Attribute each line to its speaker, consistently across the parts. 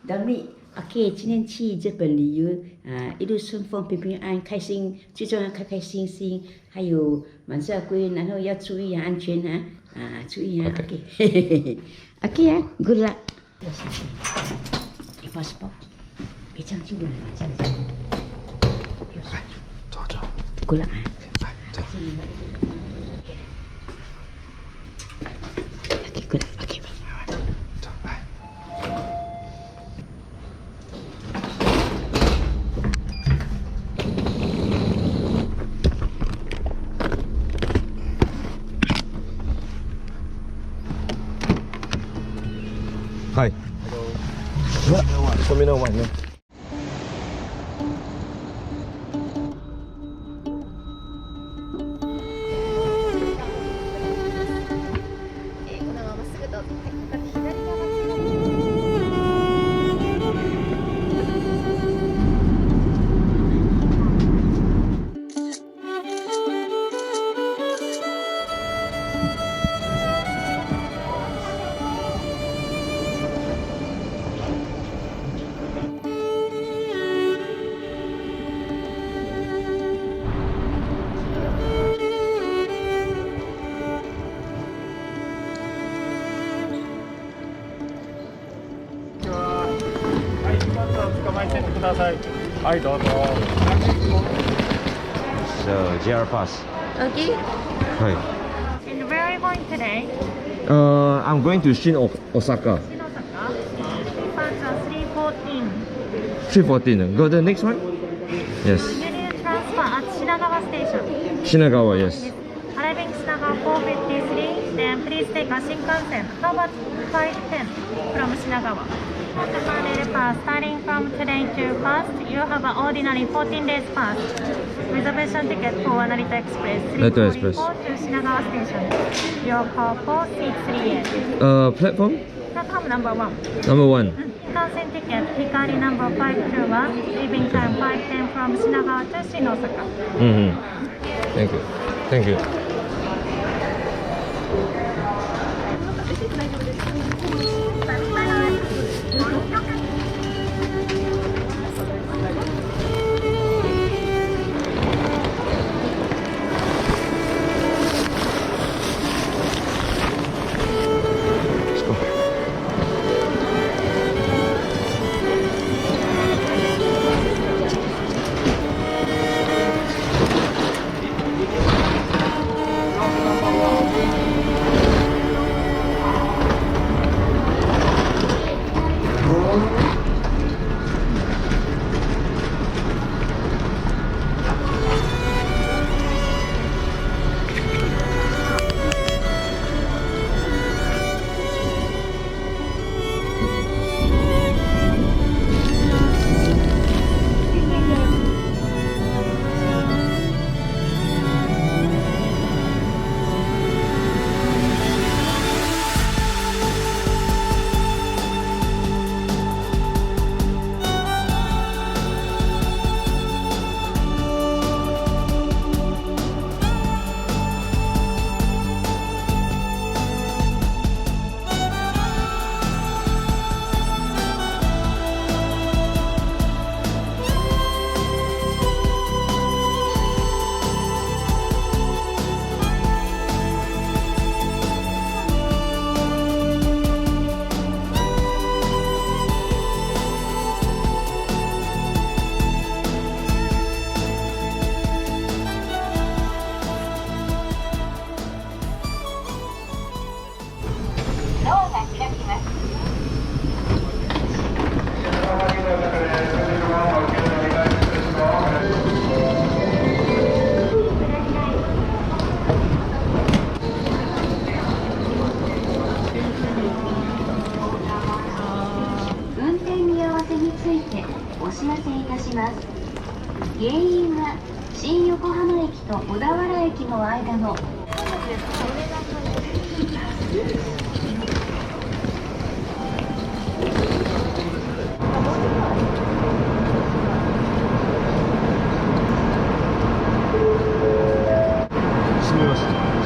Speaker 1: 等你 OK， 今天去日本旅游一路顺风，平平安安，开心，最重要开开心心。还有晚上归，然后要注意安全注意OK， OK good luck。你 passport， 别这样就了，这样子。
Speaker 2: 来，坐着。
Speaker 1: good luck
Speaker 2: 来，走。
Speaker 1: OK good luck OK。
Speaker 2: 走，来。 Hi. Hello. Terminal 1. Yeah. はい、どうぞ。So, JR Pass.
Speaker 3: Okay.
Speaker 2: Hi.
Speaker 3: And where are you going today?
Speaker 2: I'm going to Shin Osaka.
Speaker 3: Shinosaka. Departure 314.
Speaker 2: 314. Go the next one? Yes.
Speaker 3: You need to transfer at Shinagawa Station.
Speaker 2: Shinagawa, yes.
Speaker 3: Arriving Shinagawa 4:53. Then please take a Shinkansen. How about 5:10 from Shinagawa? Japan pass starting from today to first. You have an ordinary 14 days pass. Reservation ticket for Narita Express.
Speaker 2: Narita Express.
Speaker 3: 344 to Shinagawa Station. Your call for seat 3A.
Speaker 2: Platform?
Speaker 3: Platform number 1.
Speaker 2: Number 1.
Speaker 3: Shinkansen ticket, Hikari number 521, leaving time 5:10 from Shinagawa to Shinosaka.
Speaker 2: Thank you. Thank you. Let's go.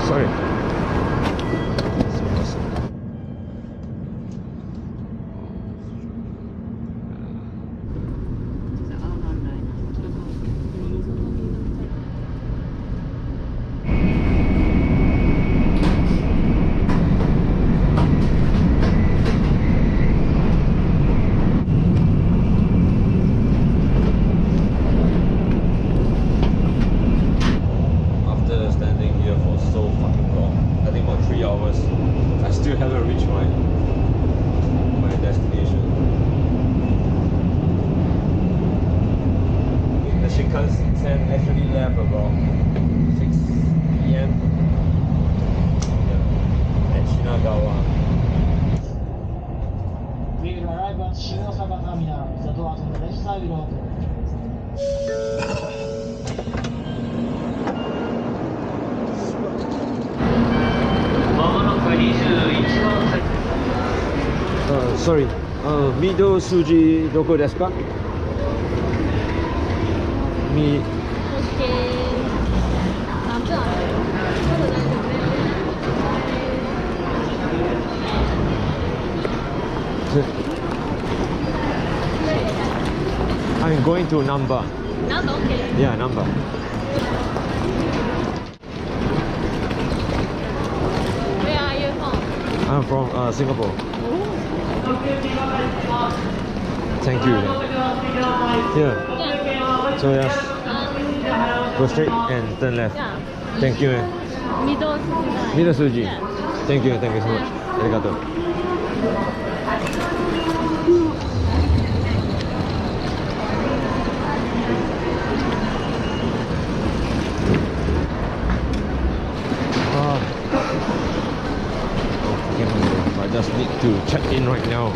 Speaker 2: Sorry. hours. I still haven't reached my destination. The Shinkansen actually left about 6 p.m. at Shinagawa.
Speaker 4: We will arrive at Shinosaka Terminal. The doors on the left side will open.
Speaker 2: Sorry. Mido Suji doko desu ka? I'm going to Namba.
Speaker 3: Namba, okay.
Speaker 2: Yeah, Namba.
Speaker 3: Where are you from?
Speaker 2: I'm from Singapore. Thank you. Yeah. So yes, go straight and turn left.
Speaker 3: Yeah.
Speaker 2: Thank you. Mido Suji. Thank you so much. Arigato. I just need to check in right now.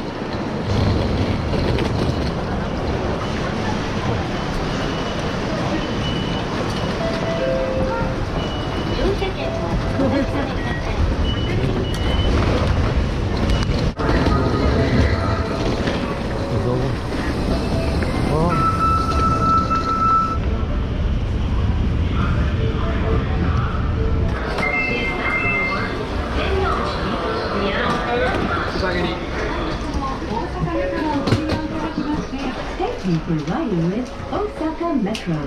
Speaker 5: Thank you for riding with Osaka Metro.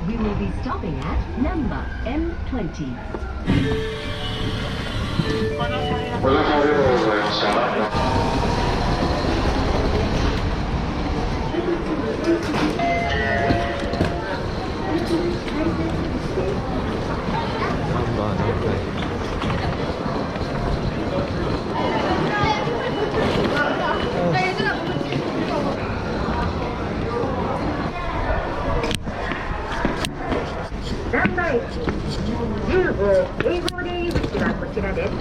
Speaker 5: We will be stopping at number M20.
Speaker 6: ナンバー1、10号英語出入り口はこちらです。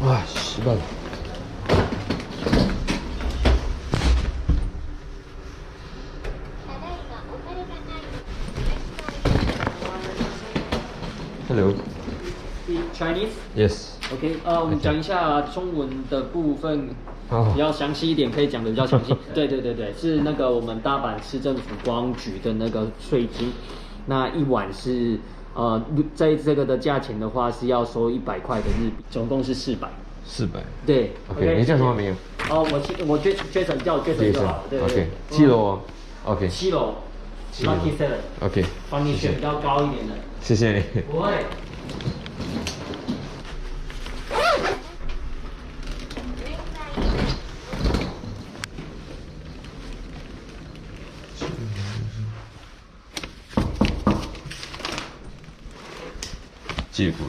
Speaker 2: わあ、縛る。Hello.
Speaker 7: Chinese?
Speaker 2: Yes.
Speaker 7: OK，我们讲一下中文的部分，
Speaker 2: 好
Speaker 7: 比较详细一点，可以讲的比较详细。对，是那个我们大阪市政府观光局的那个税金，那一晚是在这个的价钱的话是要收100块的日币，总共是400。
Speaker 2: 400。
Speaker 7: 对
Speaker 2: OK， 你叫什么名？
Speaker 7: 我Jason，叫我 Jason 就好了。对
Speaker 2: OK， 7楼哦。OK。
Speaker 7: 7楼。Lucky Seven。
Speaker 2: OK。
Speaker 7: 帮你选比较高一点的。
Speaker 2: 谢谢你。
Speaker 7: 不会。
Speaker 2: 借过。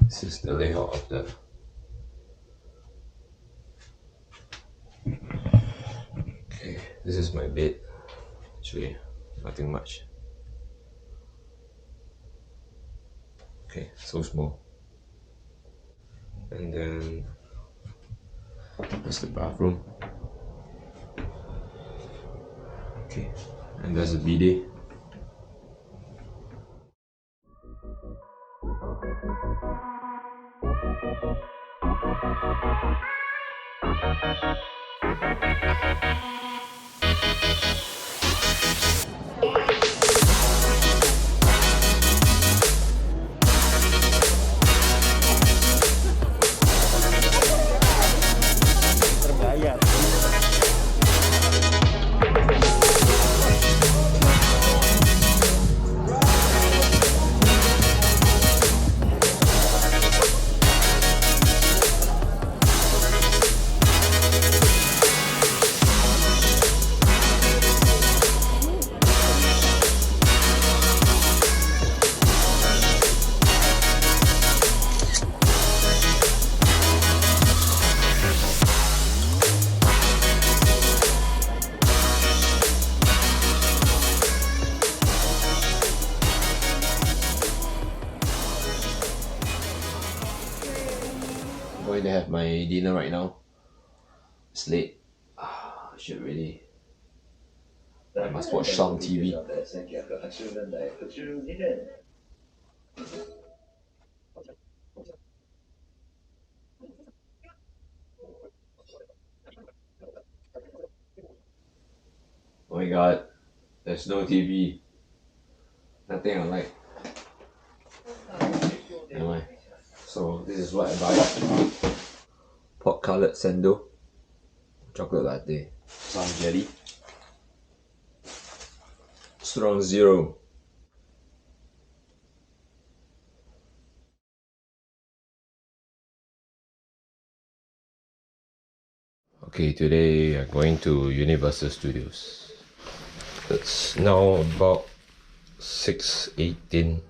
Speaker 2: This is the layout of the. Okay, this is my bed. Actually, nothing much. Okay, so small. And then that's the bathroom. Okay, And there's a bidet. I'm going to have my dinner right now. It's late. I should really. I must watch some TV. Oh my god, there's no TV. Nothing I like. Anyway, so this is what I buy. Pot coloured sando, chocolate latte, some jelly, strong zero. Okay, today we are going to Universal Studios. It's now about 6:18.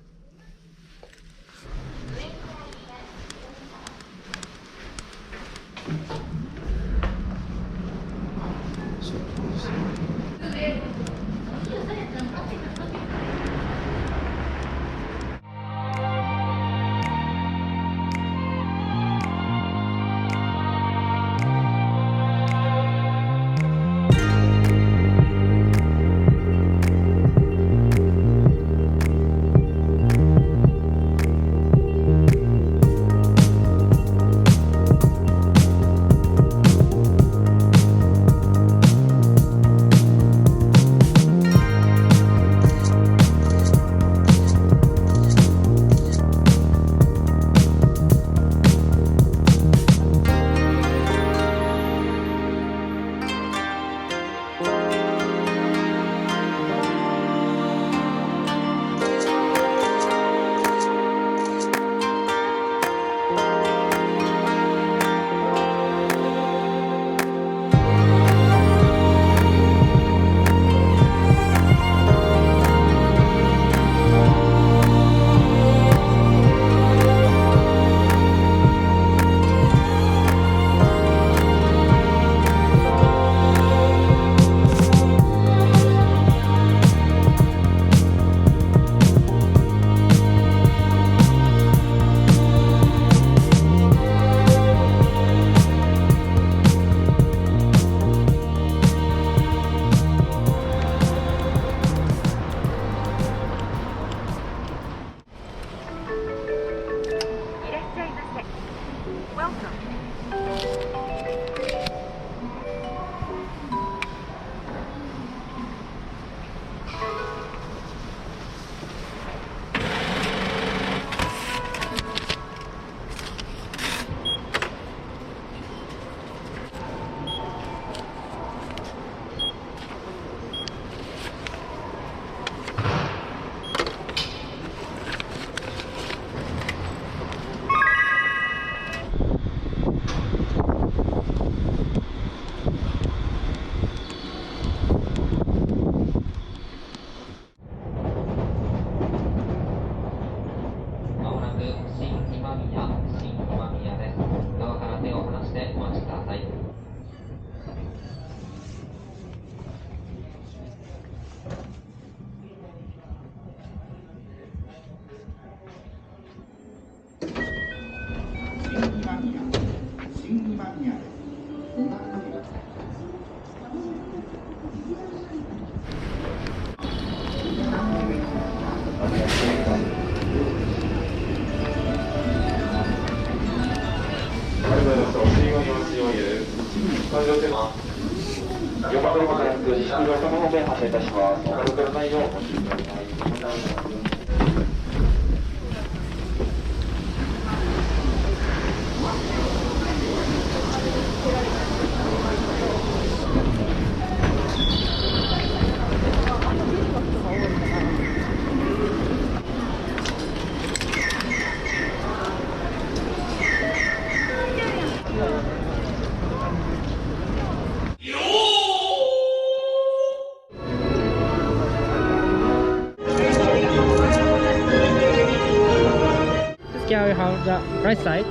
Speaker 8: Here we have the right side.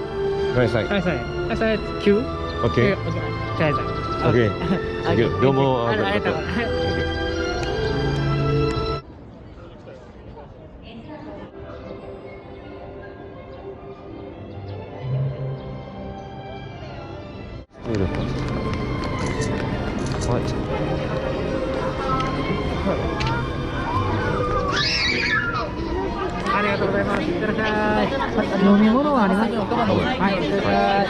Speaker 9: Right side.
Speaker 8: Right side. Right side Q.
Speaker 9: Okay.
Speaker 8: Okay.
Speaker 9: Okay. Thank you. どうも。
Speaker 8: ありがとう。ありがとうございます。いってらっしゃい。飲み物はありますか？はい。いってらっしゃい。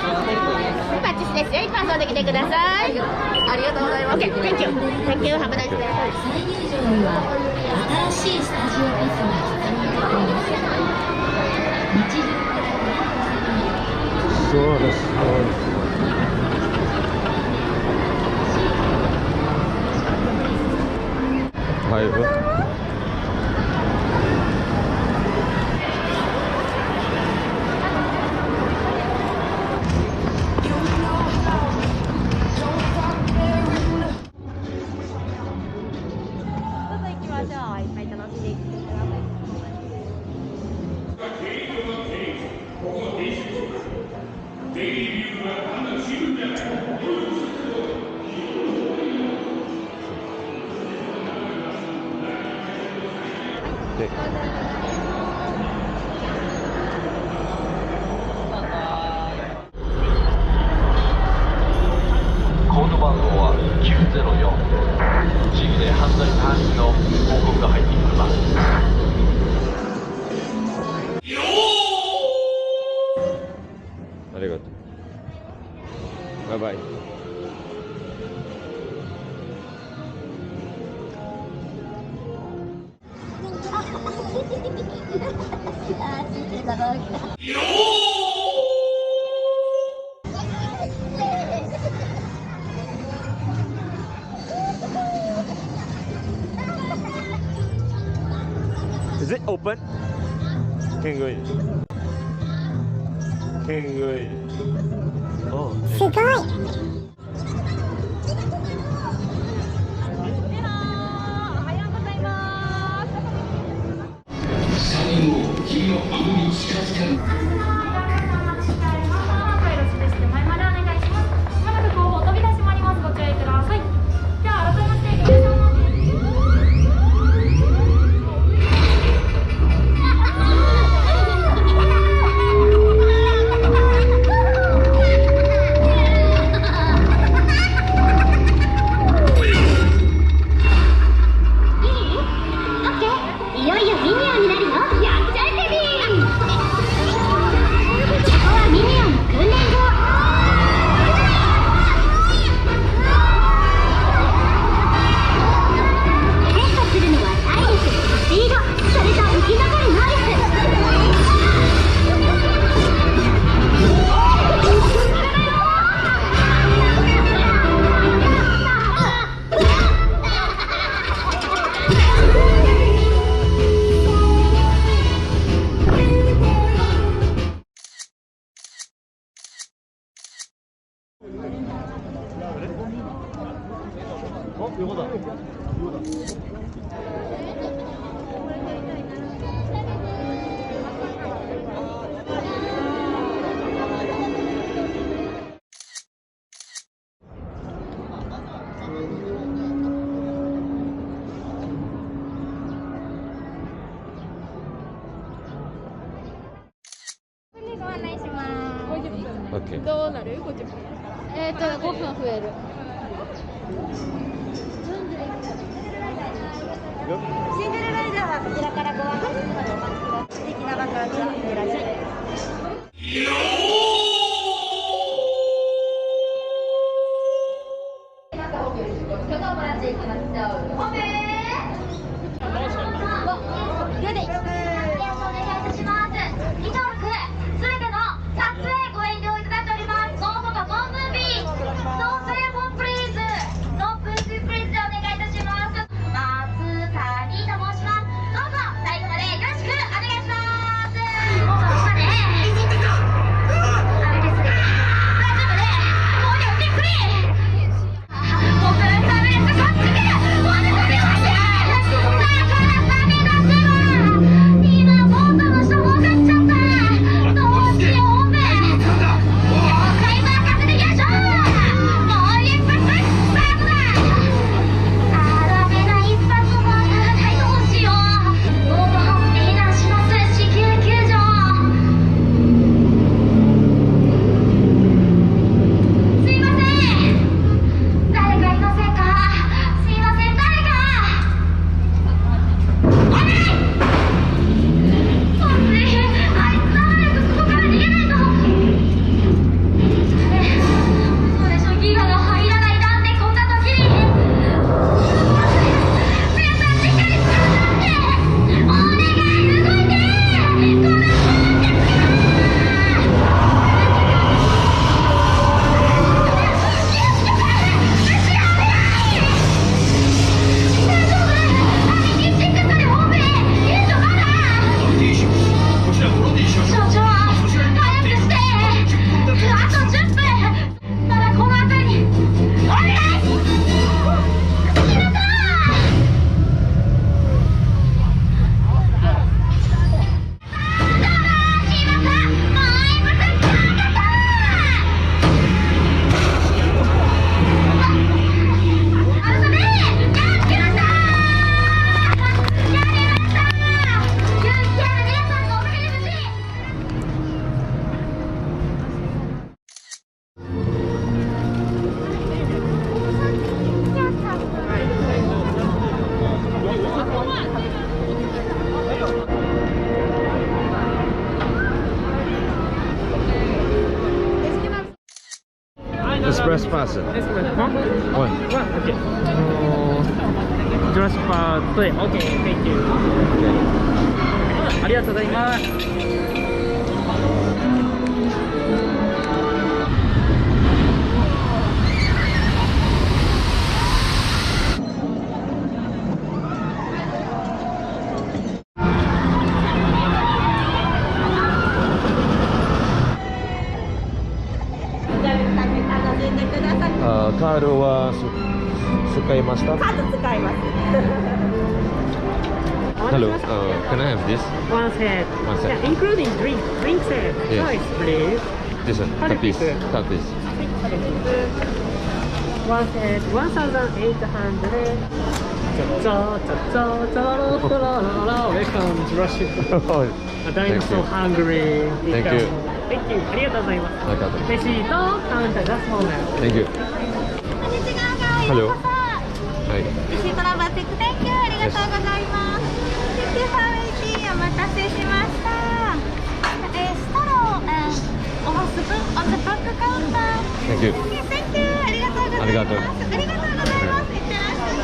Speaker 6: バッチシですよ。一般送できてください。ありがとうございます。OK、Thank you。Thank you。Have a nice day。
Speaker 5: 再入場には新しいスタジオバスが必要になっています。日常
Speaker 9: そうです。はい。
Speaker 2: コード番号は904。チームで犯罪監視の報告が入ってきます。
Speaker 9: ありがとう。バイバイ。Is it open? Can go in. Can go in. Oh.
Speaker 6: すごい。いよいよミニオンになるよ。やっちゃえベビー。ここはミニオンの訓練場。テストするのは体力、スピード、それと生き残る能力。ご案内します。
Speaker 9: Okay.
Speaker 10: どうなる？50分。5分増える。シンデレライダー
Speaker 6: はこちらからご案内するのでお待ちください。素敵なバカンスをいってらっしゃい。
Speaker 9: Express pass.
Speaker 8: One.
Speaker 9: One.
Speaker 8: Okay. Just pass. Okay, thank you. ありがとうございます。
Speaker 9: カードは使いました？
Speaker 6: カード使います。
Speaker 9: Hello, can I have this?
Speaker 8: One set.
Speaker 9: One set.
Speaker 8: Yeah, including drink set.
Speaker 9: Yes.
Speaker 8: Choice, please.
Speaker 9: This one, cut this. Cut this.
Speaker 8: One set, 1,800. Welcome to Russia. I'm so hungry.
Speaker 9: Thank you.
Speaker 8: Thank you. ありがとうございます。
Speaker 9: ありがとう。
Speaker 8: レシート、カウンター、just moment.
Speaker 9: Thank you.
Speaker 6: こんにちは。
Speaker 9: Hello.
Speaker 6: はい。レシートナンバー6、Thank you。ありがとうございます。Thank you for waiting。お待たせしました。ストロー、on the back counter。Thank
Speaker 9: you.
Speaker 6: Thank you。ありがとうございます。
Speaker 9: ありがとう。
Speaker 6: ありがとうございます。いってらっしゃい。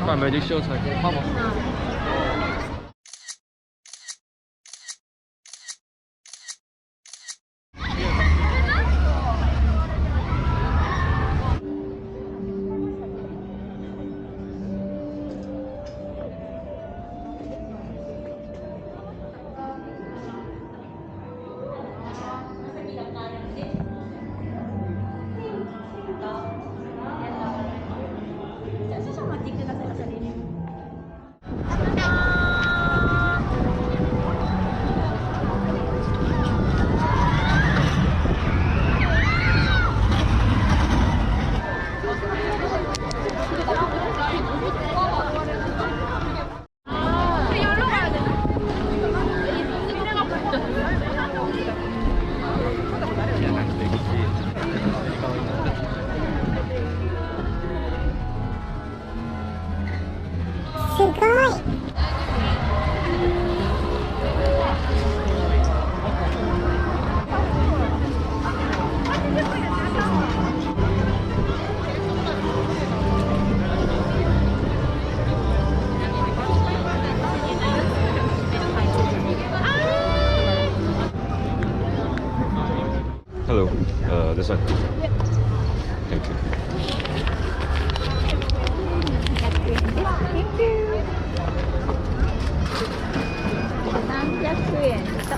Speaker 9: 办 magic show 才可以泡吗？ Hello, this one. Thank you.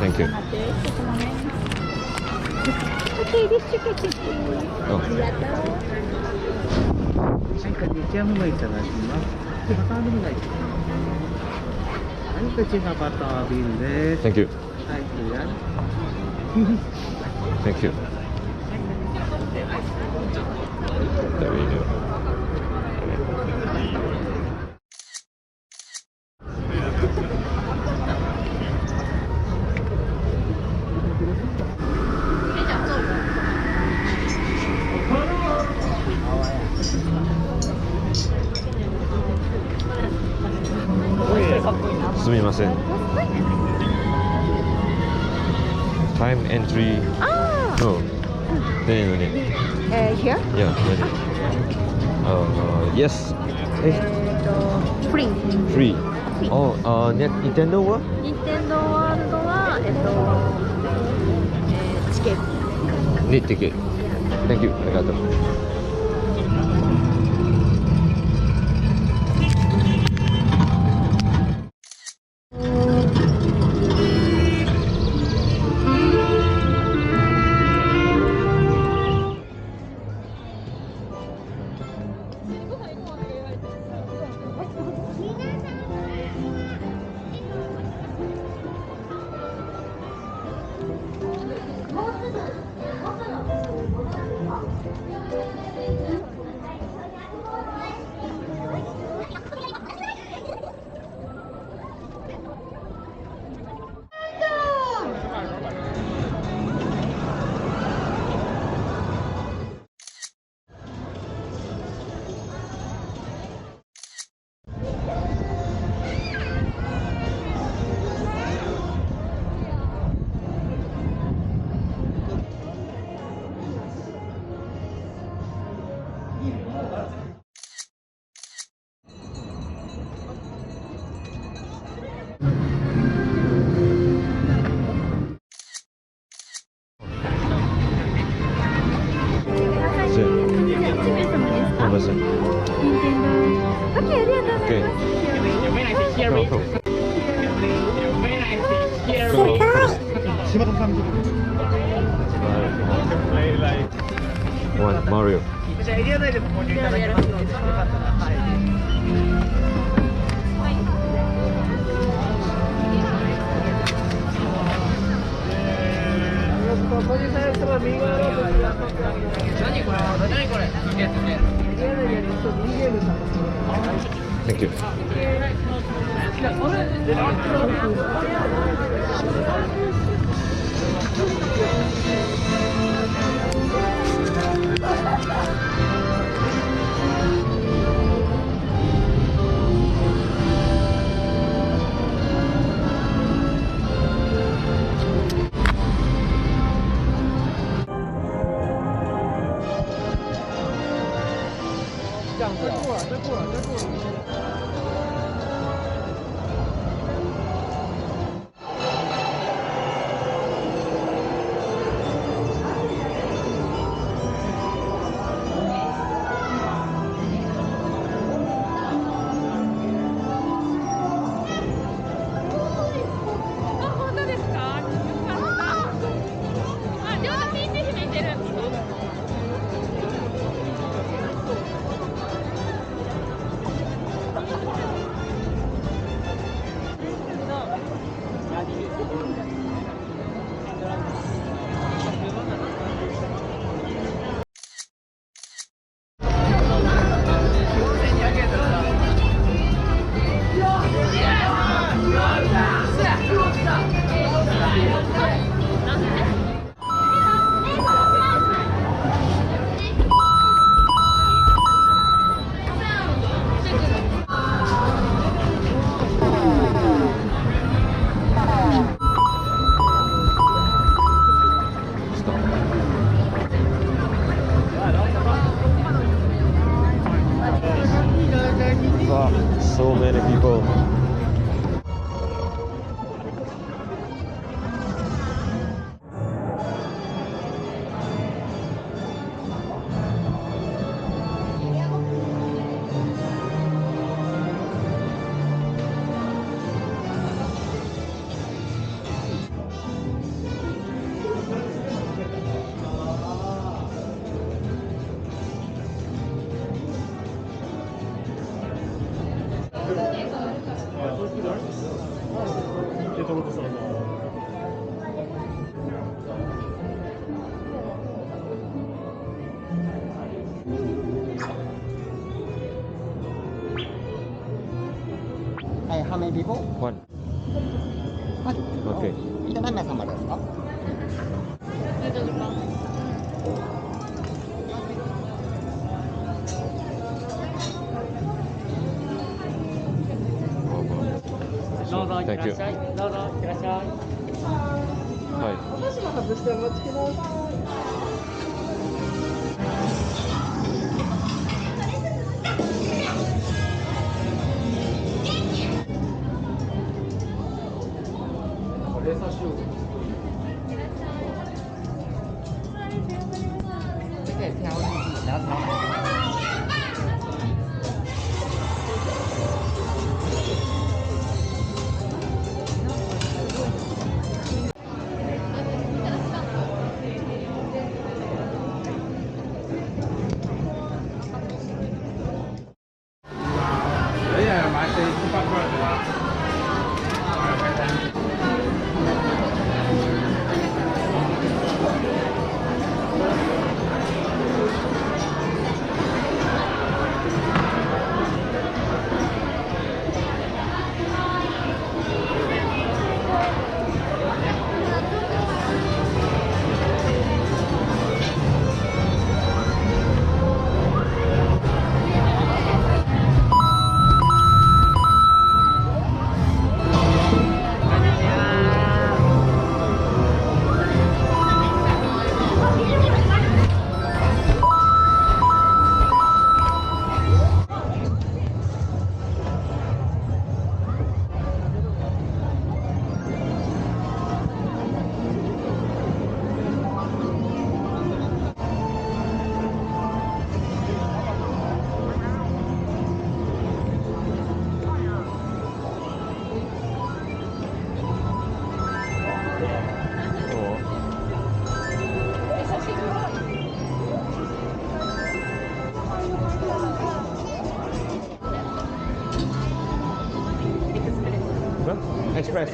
Speaker 9: Thank you. Oh.
Speaker 8: 何かデジャムもいただきます。バタービールがいい。はい、こちらバタービールです。
Speaker 9: Thank you.
Speaker 8: はい、これや。
Speaker 9: Thank you. There we go. Sumimasen. Time entry. No. No.
Speaker 10: Here?
Speaker 9: Yeah. Yes.
Speaker 10: Free.
Speaker 9: Free. Oh, Nintendo は？
Speaker 10: Nintendo World はチケット。
Speaker 9: Need ticket. Thank you. ありがとう。One Mario. Thank you. So many people.
Speaker 4: How many people?
Speaker 9: One. Okay.
Speaker 4: 何名様ですか？
Speaker 7: どうぞいってらっしゃい。どうぞいってらっしゃい。
Speaker 9: はい。
Speaker 10: お箸も外してお持ちください。
Speaker 4: 这个也挑日记，你要挑哪个？Express.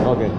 Speaker 9: Okay.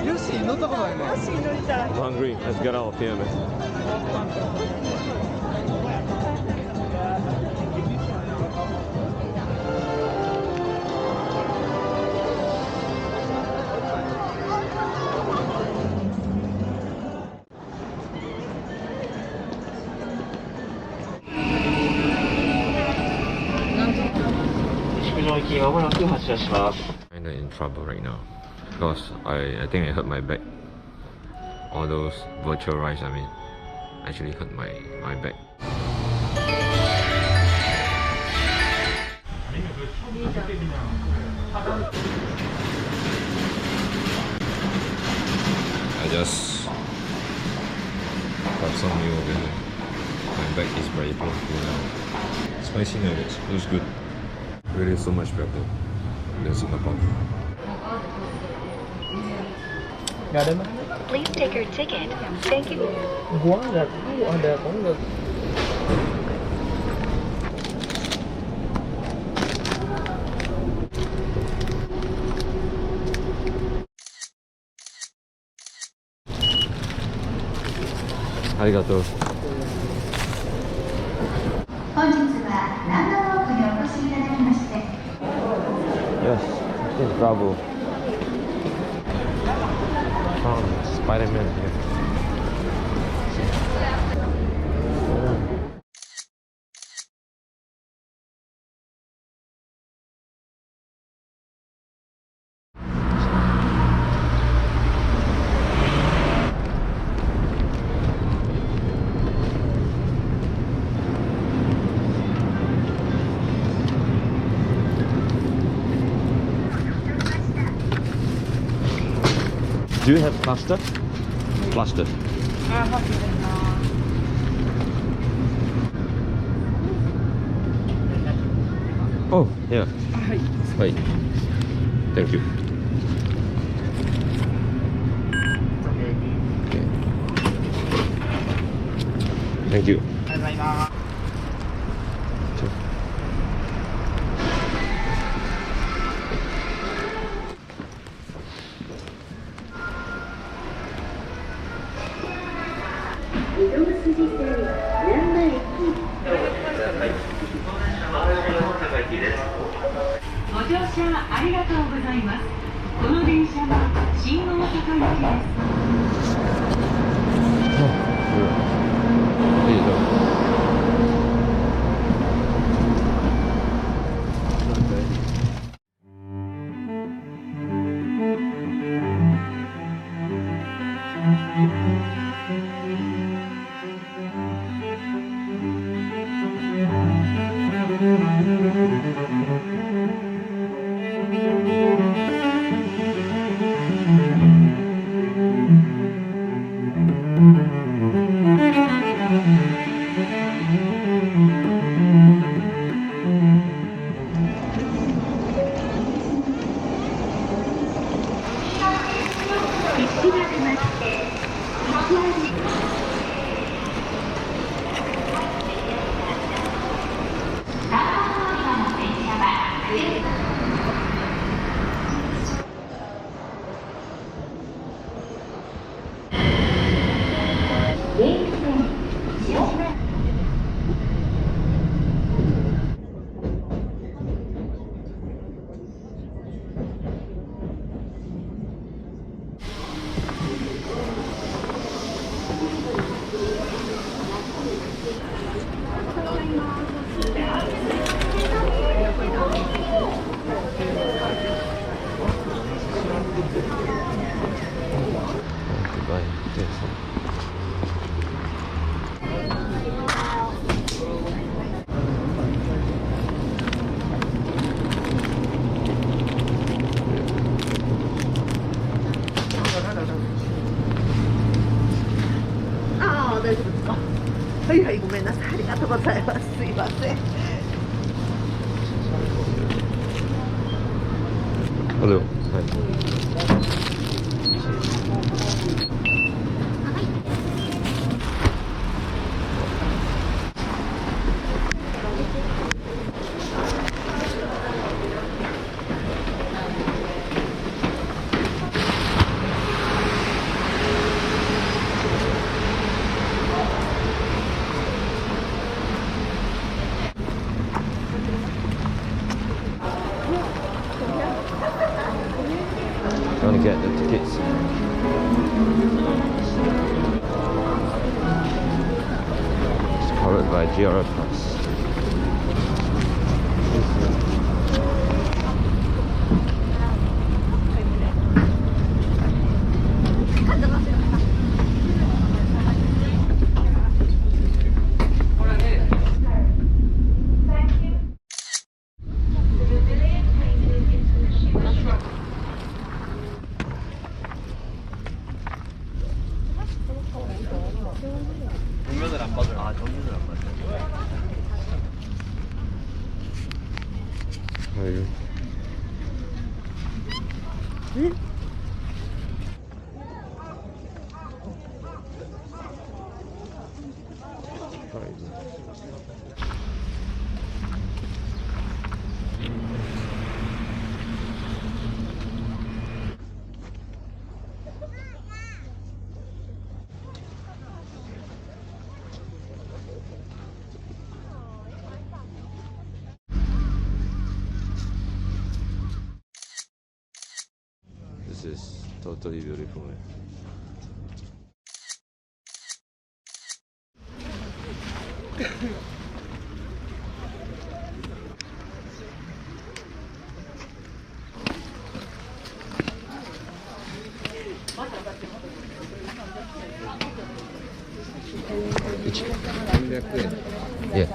Speaker 10: ヨッシー乗ったことないね。ヨッシー乗りたい。
Speaker 9: I'm hungry. Let's get out of here, man. Kinda in trouble right now because I think I hurt my back. All those virtual rides, I mean, actually hurt my back. I just got some meal over here. My back is very painful now. Spicy nuggets, looks good. Really so much better than Singapore.
Speaker 10: Gak ada mah.
Speaker 5: Please take your ticket. Thank you.
Speaker 10: Gua nggak tahu ada apa enggak.
Speaker 9: Arigato.
Speaker 6: 本日はランドウォークにお越しいただきまして
Speaker 9: Yes, it's Bravo. Found Spider-Man here. Do you have plaster? Plaster. Oh, yeah. Wait. Thank you. Okay. Thank you. Goodbye. Yes. Hello. Hi. I want to get the tickets. It's covered by GRL Pass. How are you? This is totally beautiful, man. Yeah.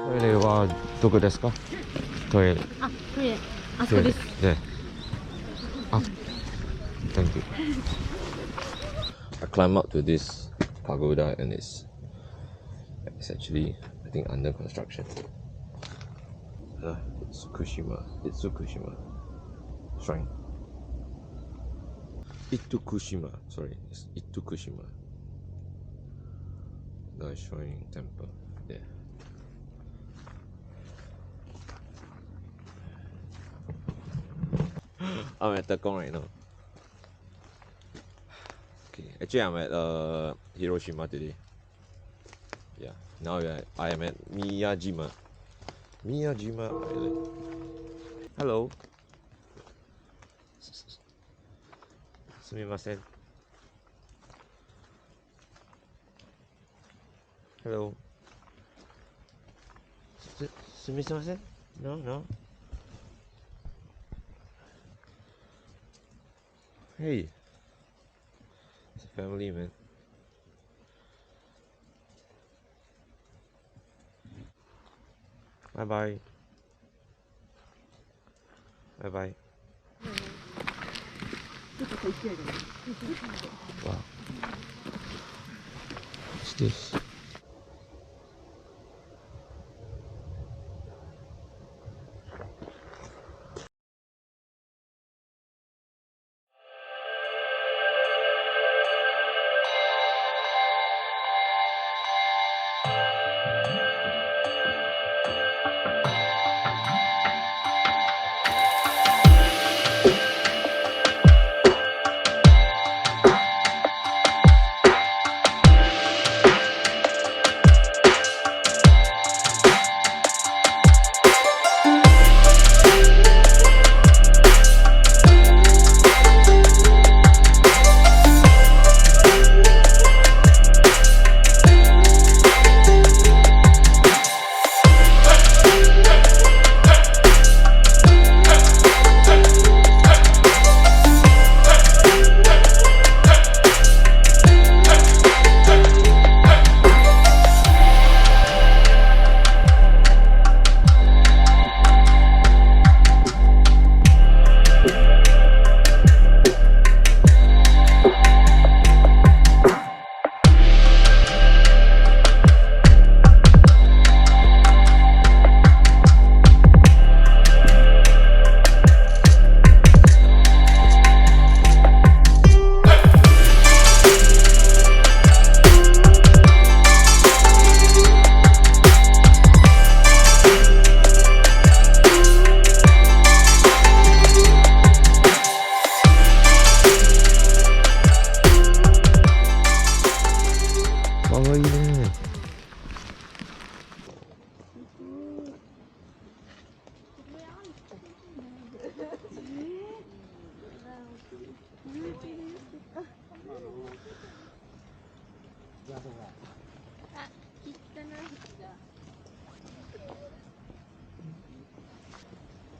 Speaker 9: Toilet wa doko desu ka? Toilet.
Speaker 6: Toilet.
Speaker 9: Toilet. There. Thank you. I climbed up to this pagoda and it's actually, I think, under construction. It's Itsukushima Shrine. Itukushima, sorry, it's Itukushima. The shrine temple. Yeah. I'm at Tekong right now. Okay, actually I'm at Hiroshima today. Yeah, now I am at Miyajima Island. Hello. Sumimasen. Hello. Sumimasen? No. Hey. It's a family, man. Bye-bye. Bye-bye. Wow. What's this?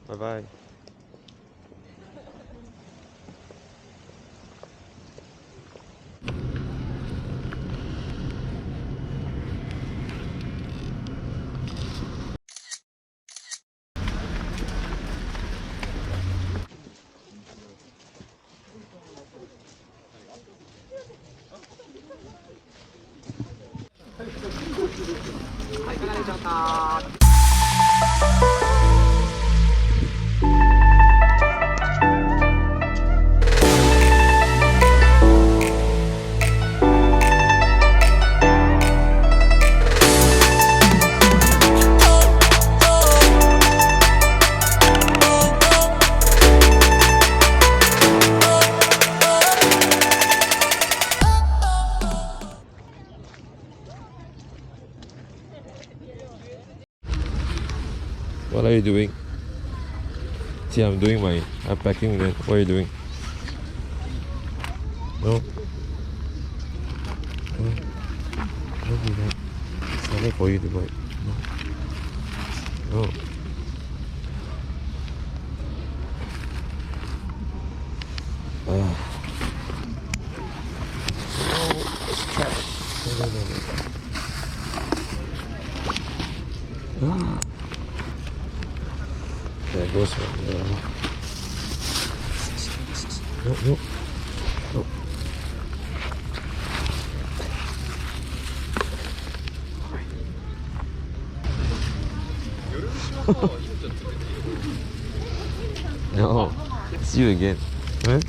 Speaker 9: Bye bye. What are you doing? See, I'm doing my packing. Then what are you doing? No. No. Don't do that. It's not for you to buy. No. No. It's trash. No. There goes one. No, no. No. No. See you again. Huh?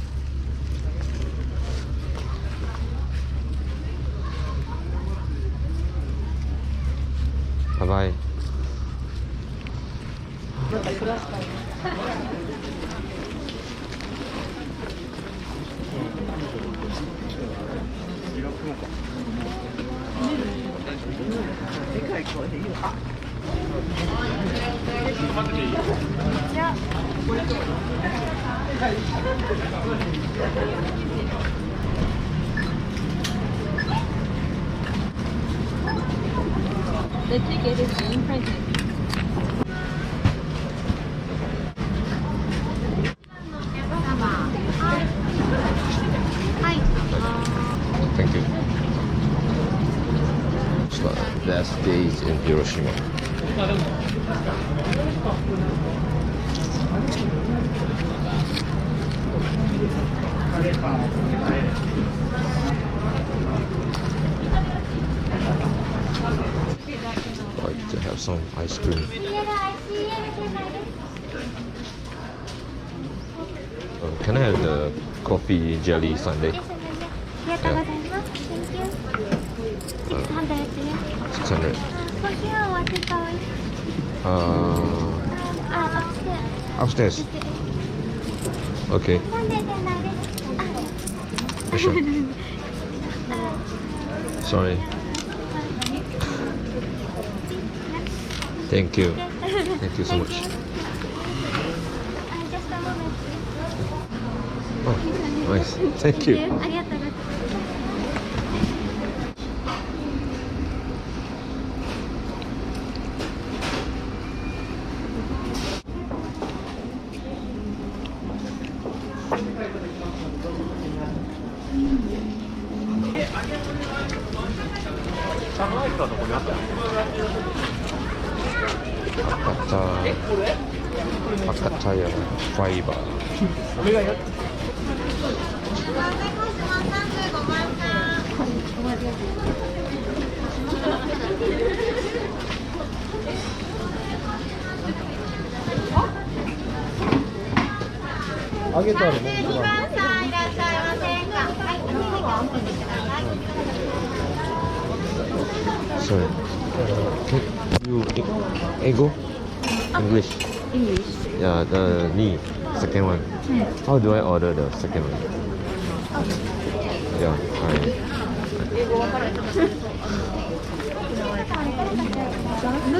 Speaker 9: Bye bye.
Speaker 5: The ticket is being printed.
Speaker 9: Thank you. It's the best days in Hiroshima. Like to have some ice cream. Can I have the coffee jelly sundae? Yeah. 600. Upstairs. Okay. Sure. Sorry. Thank you. Thank you so much. Oh, nice. Thank you. 아카타야 파이바. Sorry. You ego? English.
Speaker 6: English.
Speaker 9: Yeah, the knee, second one. How do I order the second one? Yeah,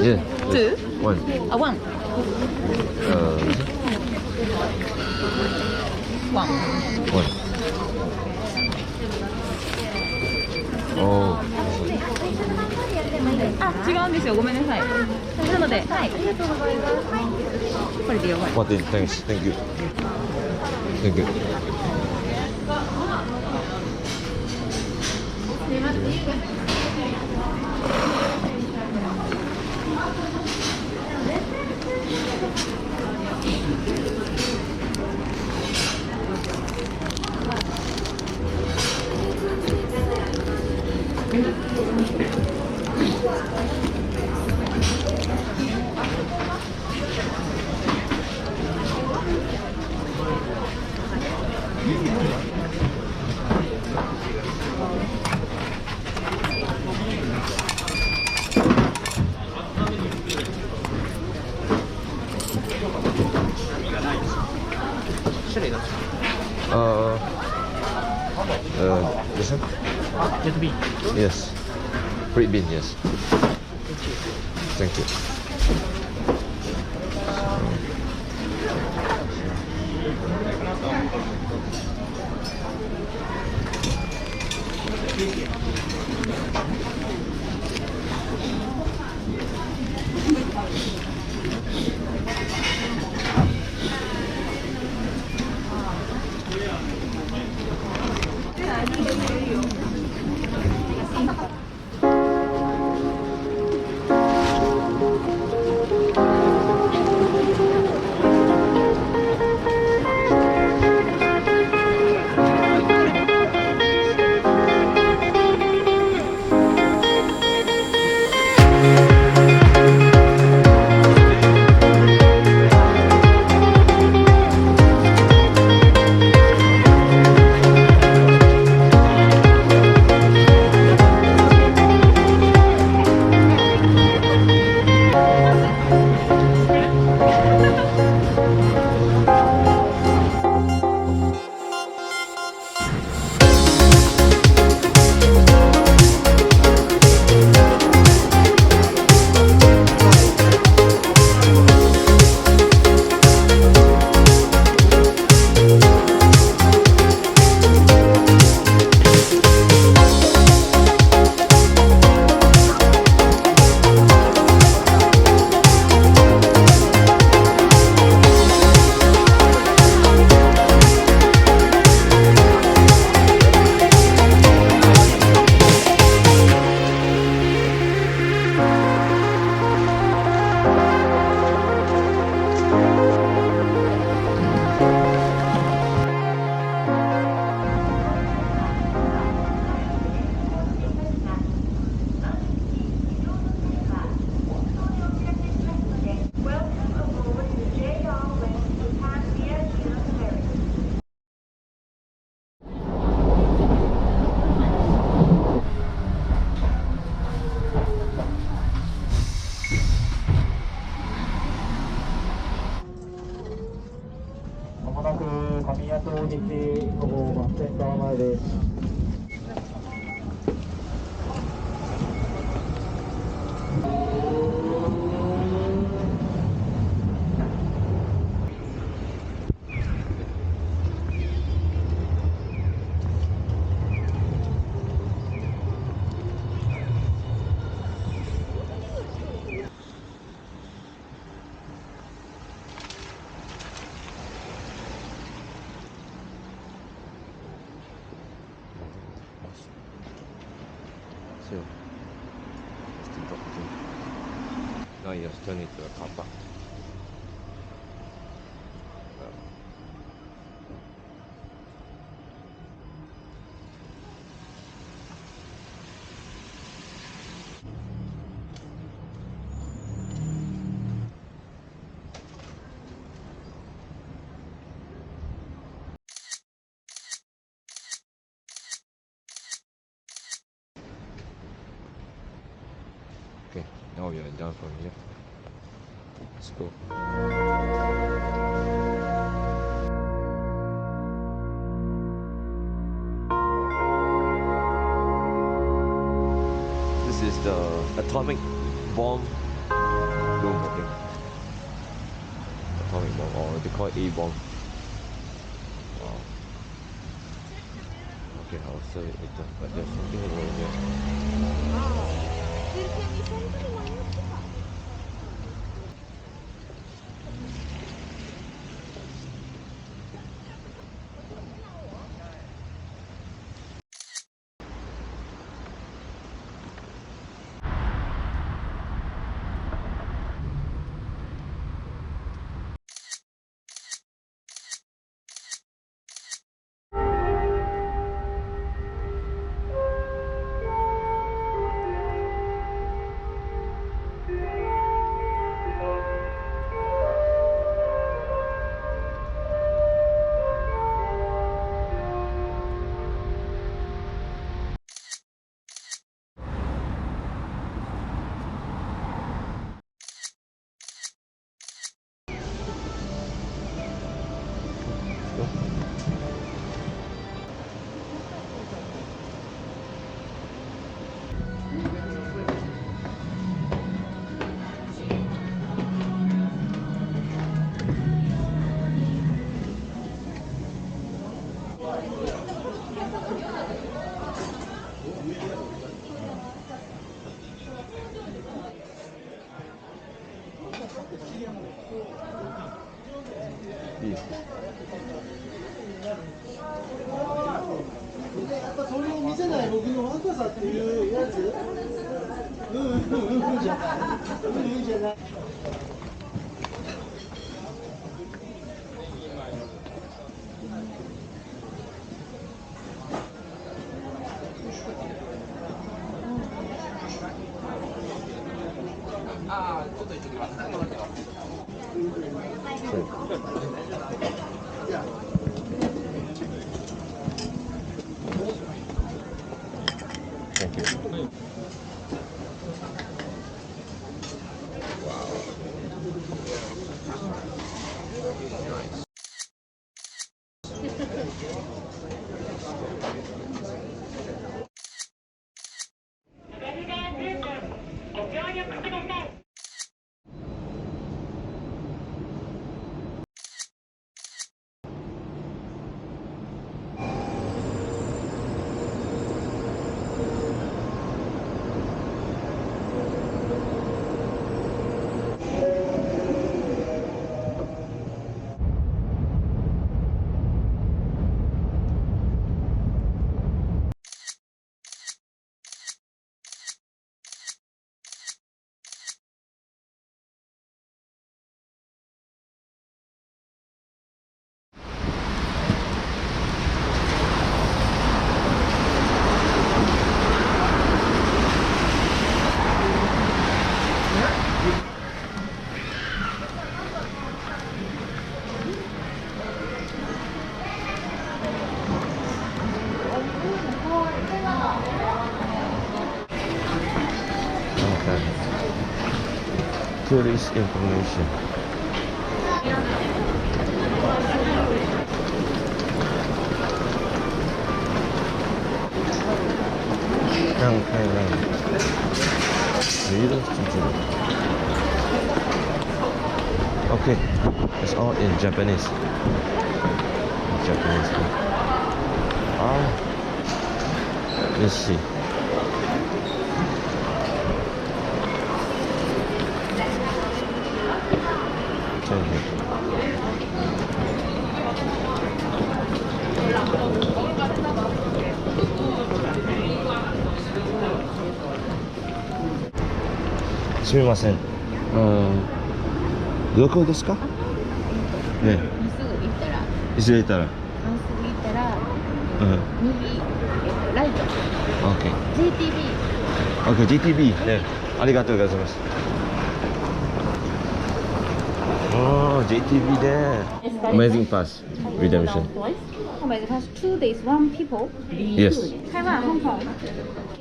Speaker 9: yeah.
Speaker 6: Two?
Speaker 9: One.
Speaker 6: One.
Speaker 9: One. Oh.
Speaker 6: あ、違うんですよ。ごめんなさい。なので、はい、ありがとうございます。これでよかった。
Speaker 9: 14, thanks. Thank you. Thank you. This one?
Speaker 10: Just bean.
Speaker 9: Yes. Red bean, yes. Thank you. Now you just turn it to a car park. Okay, now we are down from here. Let's go. This is the atomic bomb room, I think. Atomic bomb, or they call it A-bomb. Wow. Okay, I'll serve it later, but there's something over here.
Speaker 4: やっぱそれを見せない僕の若さっていうやつ。いいじゃない。いいじゃない。
Speaker 9: Thank you. Tourist information. Okay, it's all in Japanese. Japanese. Let's see. Sumimasen. Local desu ka? Ne. いすぐ行ったら。右、ライト。Okay. JTB. Okay, JTB. Yeah. ありがとうございます。Oh, JTB there. Amazing Pass redemption.
Speaker 6: Amazing Pass 2 days, 1 people.
Speaker 9: Yes.
Speaker 6: Taiwan, Hong Kong.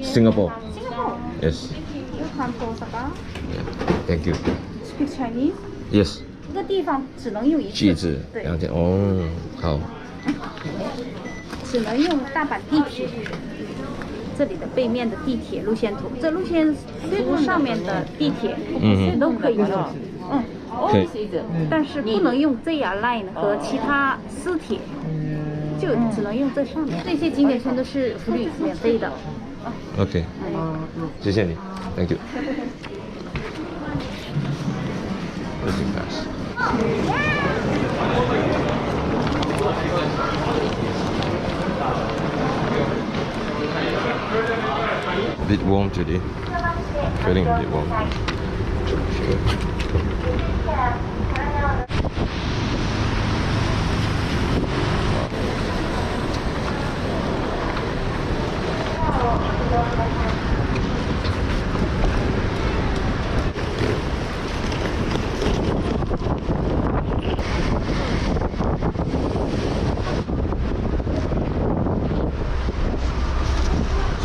Speaker 9: Singapore.
Speaker 6: Singapore.
Speaker 9: Yes.
Speaker 6: You come to Osaka.
Speaker 9: Yeah. Thank you.
Speaker 6: Speak Chinese.
Speaker 9: Yes.
Speaker 6: 一个地方只能用一次。
Speaker 9: 句子。
Speaker 6: 对。
Speaker 9: 了解。哦，好。
Speaker 6: 只能用大阪地铁。这里的背面的地铁路线图，这路线图上面的地铁都可以用。
Speaker 9: 可以。
Speaker 6: 但是不能用 JR Line 和其他私铁，就只能用这上面。这些景点全都是福利免费的，
Speaker 9: OK，谢谢你，Thank you。Boarding pass。A bit warm today. Feeling a bit warm.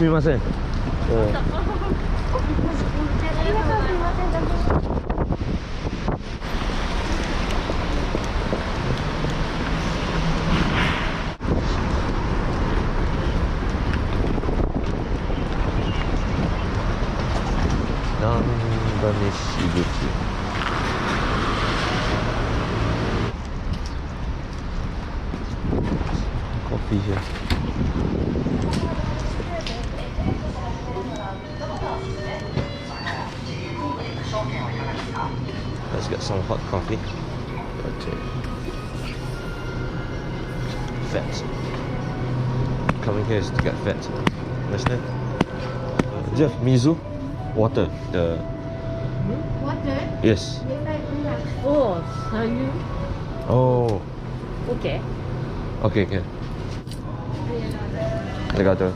Speaker 9: Terima kasih. Nandanishiguchi. Coffee here. Let's get some hot coffee. Okay. Fat. Coming here is to get fat. Understand? Jeff, Mizu, water. The
Speaker 6: Water?
Speaker 9: yes.
Speaker 6: Oh, are you?
Speaker 9: Oh.
Speaker 6: Okay.
Speaker 9: Okay, can. Arigato.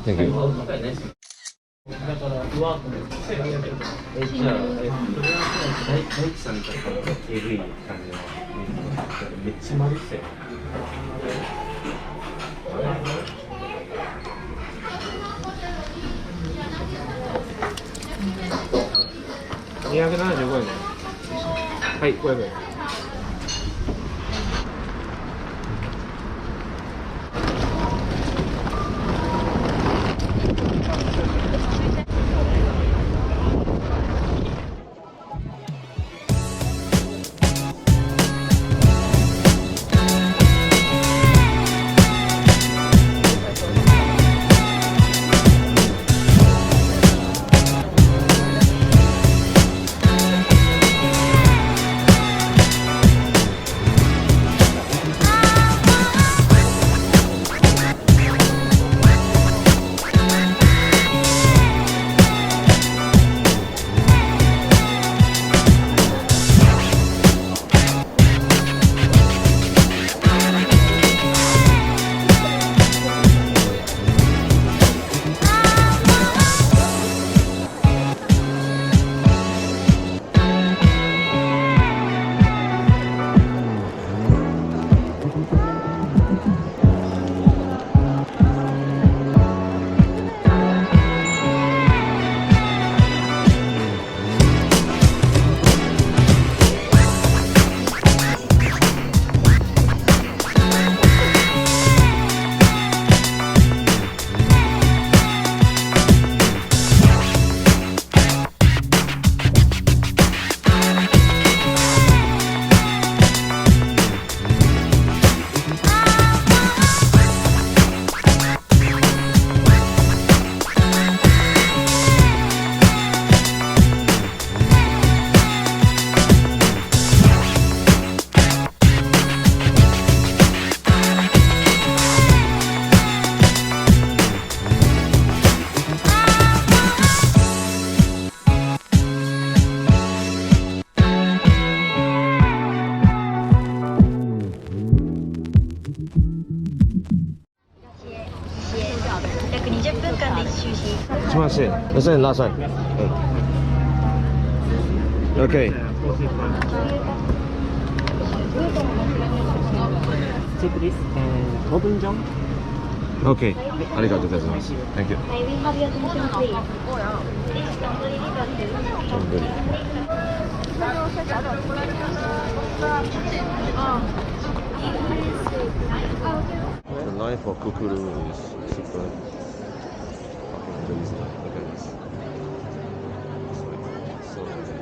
Speaker 9: Thank you.
Speaker 10: だからワークもじゃあ大地さんとかえぐい感じのめっちゃ丸いっすよ。275円。はい、500円。
Speaker 6: 20分間で1周し。
Speaker 9: すみません。That's the last one. Okay.
Speaker 10: Check this and open jump.
Speaker 9: Okay. ありがとうございます。Thank you.
Speaker 6: May we have your attention, please? Please don't leave us.
Speaker 9: 本当に。The line for Kukuru is super fucking crazy. Look at this. It's like so many.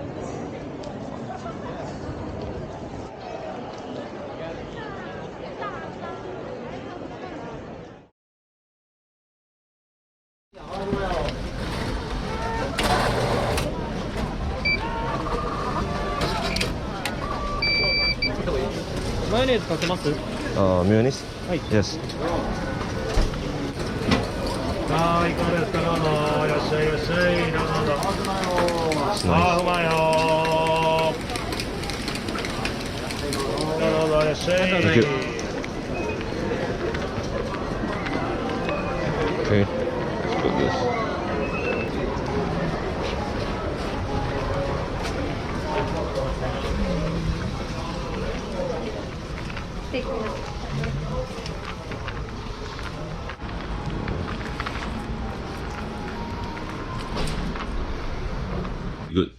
Speaker 10: Mayonnaise かけます？
Speaker 9: Mayonnaise?
Speaker 10: はい。
Speaker 9: Yes.
Speaker 11: はい、いかがですか、どうぞ。いらっしゃい、いらっしゃい。どうぞ、どうぞ。あー、うまいよー。どうぞ、いらっしゃい。
Speaker 9: Thank you. Okay. Let's put this. Good.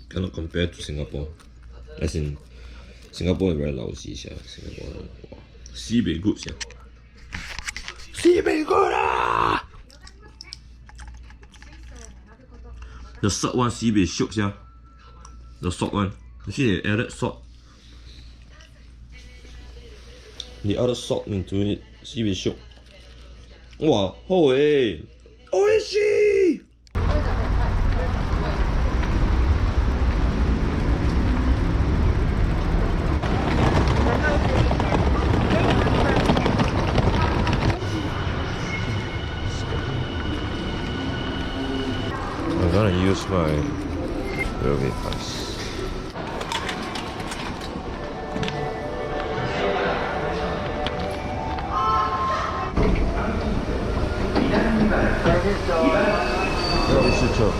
Speaker 9: Cannot compare to Singapore. As in, Singapore is very lousy, sia. Singapore, wow. Sibei good, sia. Sibei good ah! The salt one sibei shiok, sia. The salt one. You see they added salt. They added salt into it. Sibei shiok. Wow, holy! Oishi! I'm gonna use my railway pass. This is true.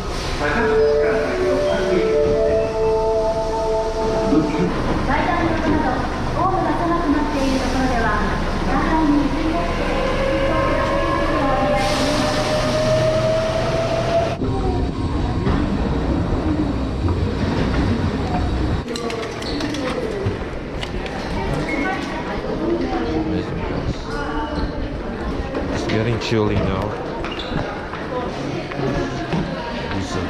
Speaker 9: 'It's getting chilly now. Listen.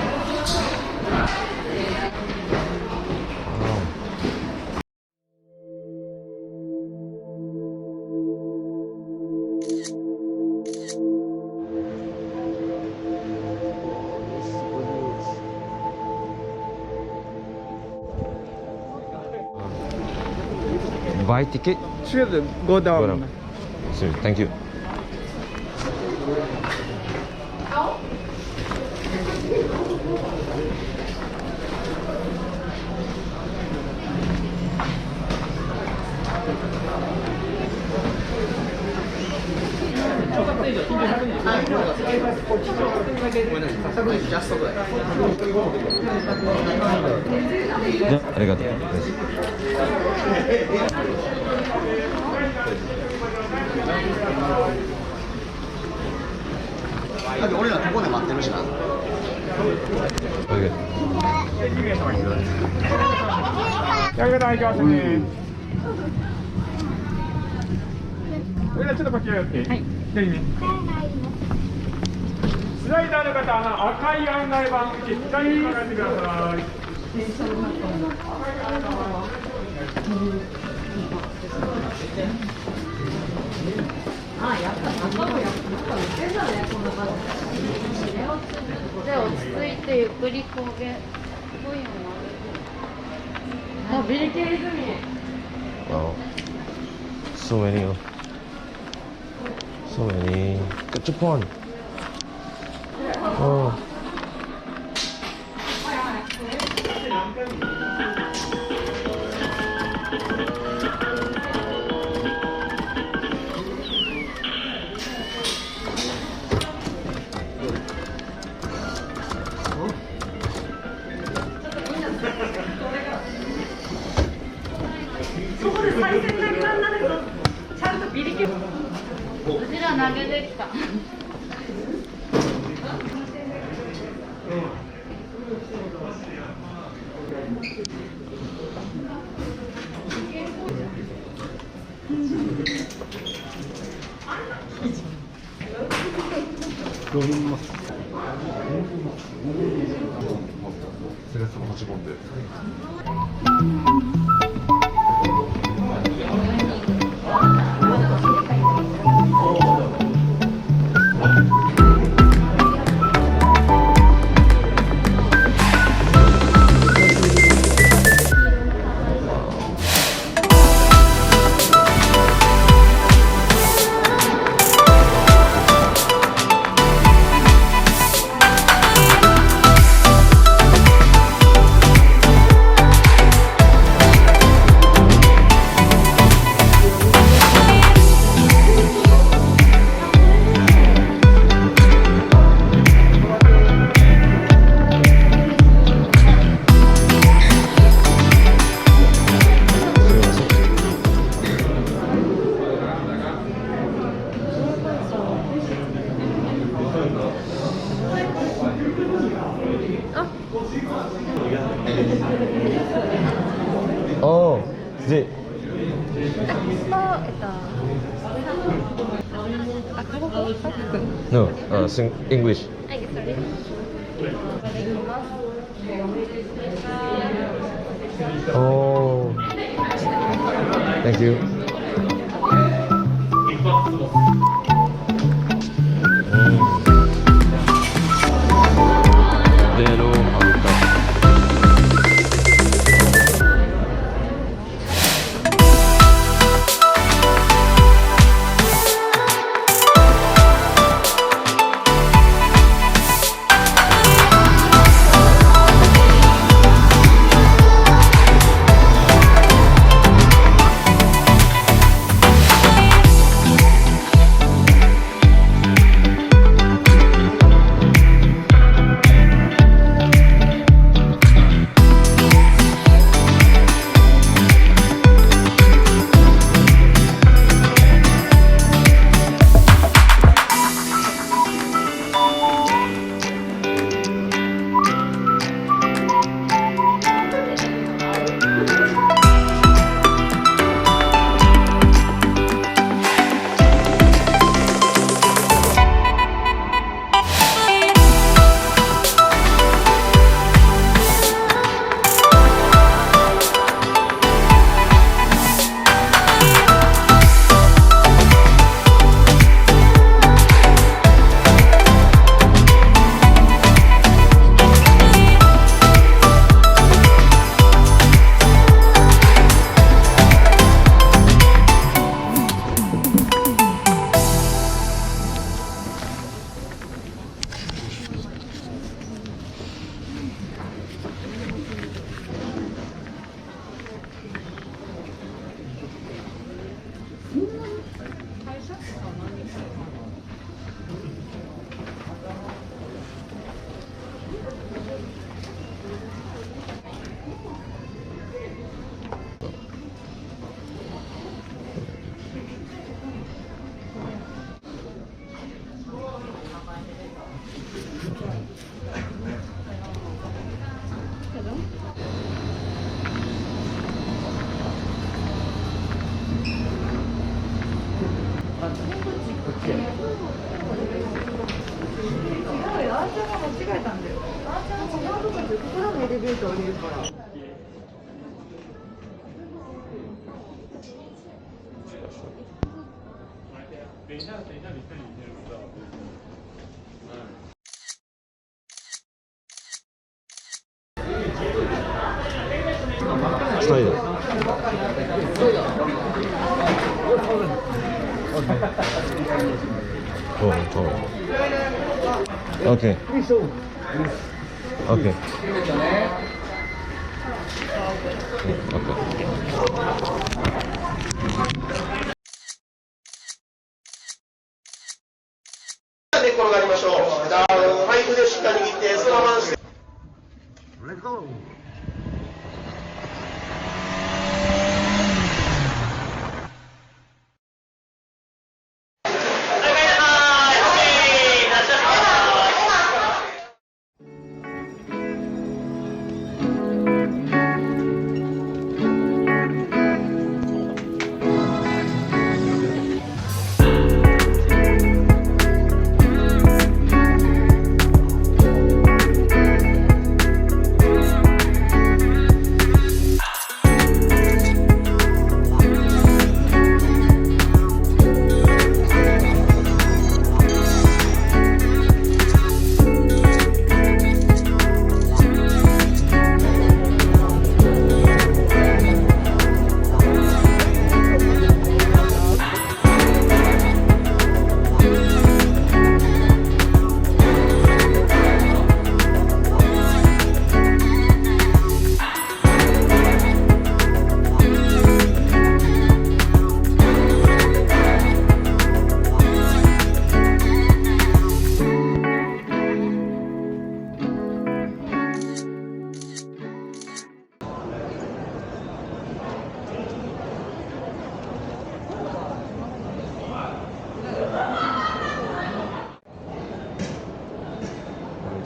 Speaker 9: Wow. Buy ticket?
Speaker 8: Sure, go down.
Speaker 9: Go down. So, thank you. Yeah, arigato. Yes.
Speaker 12: 俺らここで待ってるしな。
Speaker 9: Okay.
Speaker 11: やり方入りますね。上田ちょっとこっち寄って。はい。左ね。スライダーの方、赤い案内板口左に曲がってください。
Speaker 6: あ、やった。じゃあ落ち着いてゆっくり焦げ。あ、ビリケリズミ。
Speaker 9: Wow. So many. So many. Gachapon. Oh.
Speaker 11: 飲みます。それ持ち込んで。
Speaker 9: Oh, is it? No, sing English. Oh, thank you. 그대로 가볼까? 스타일. Okay. Okay.
Speaker 11: Let's go.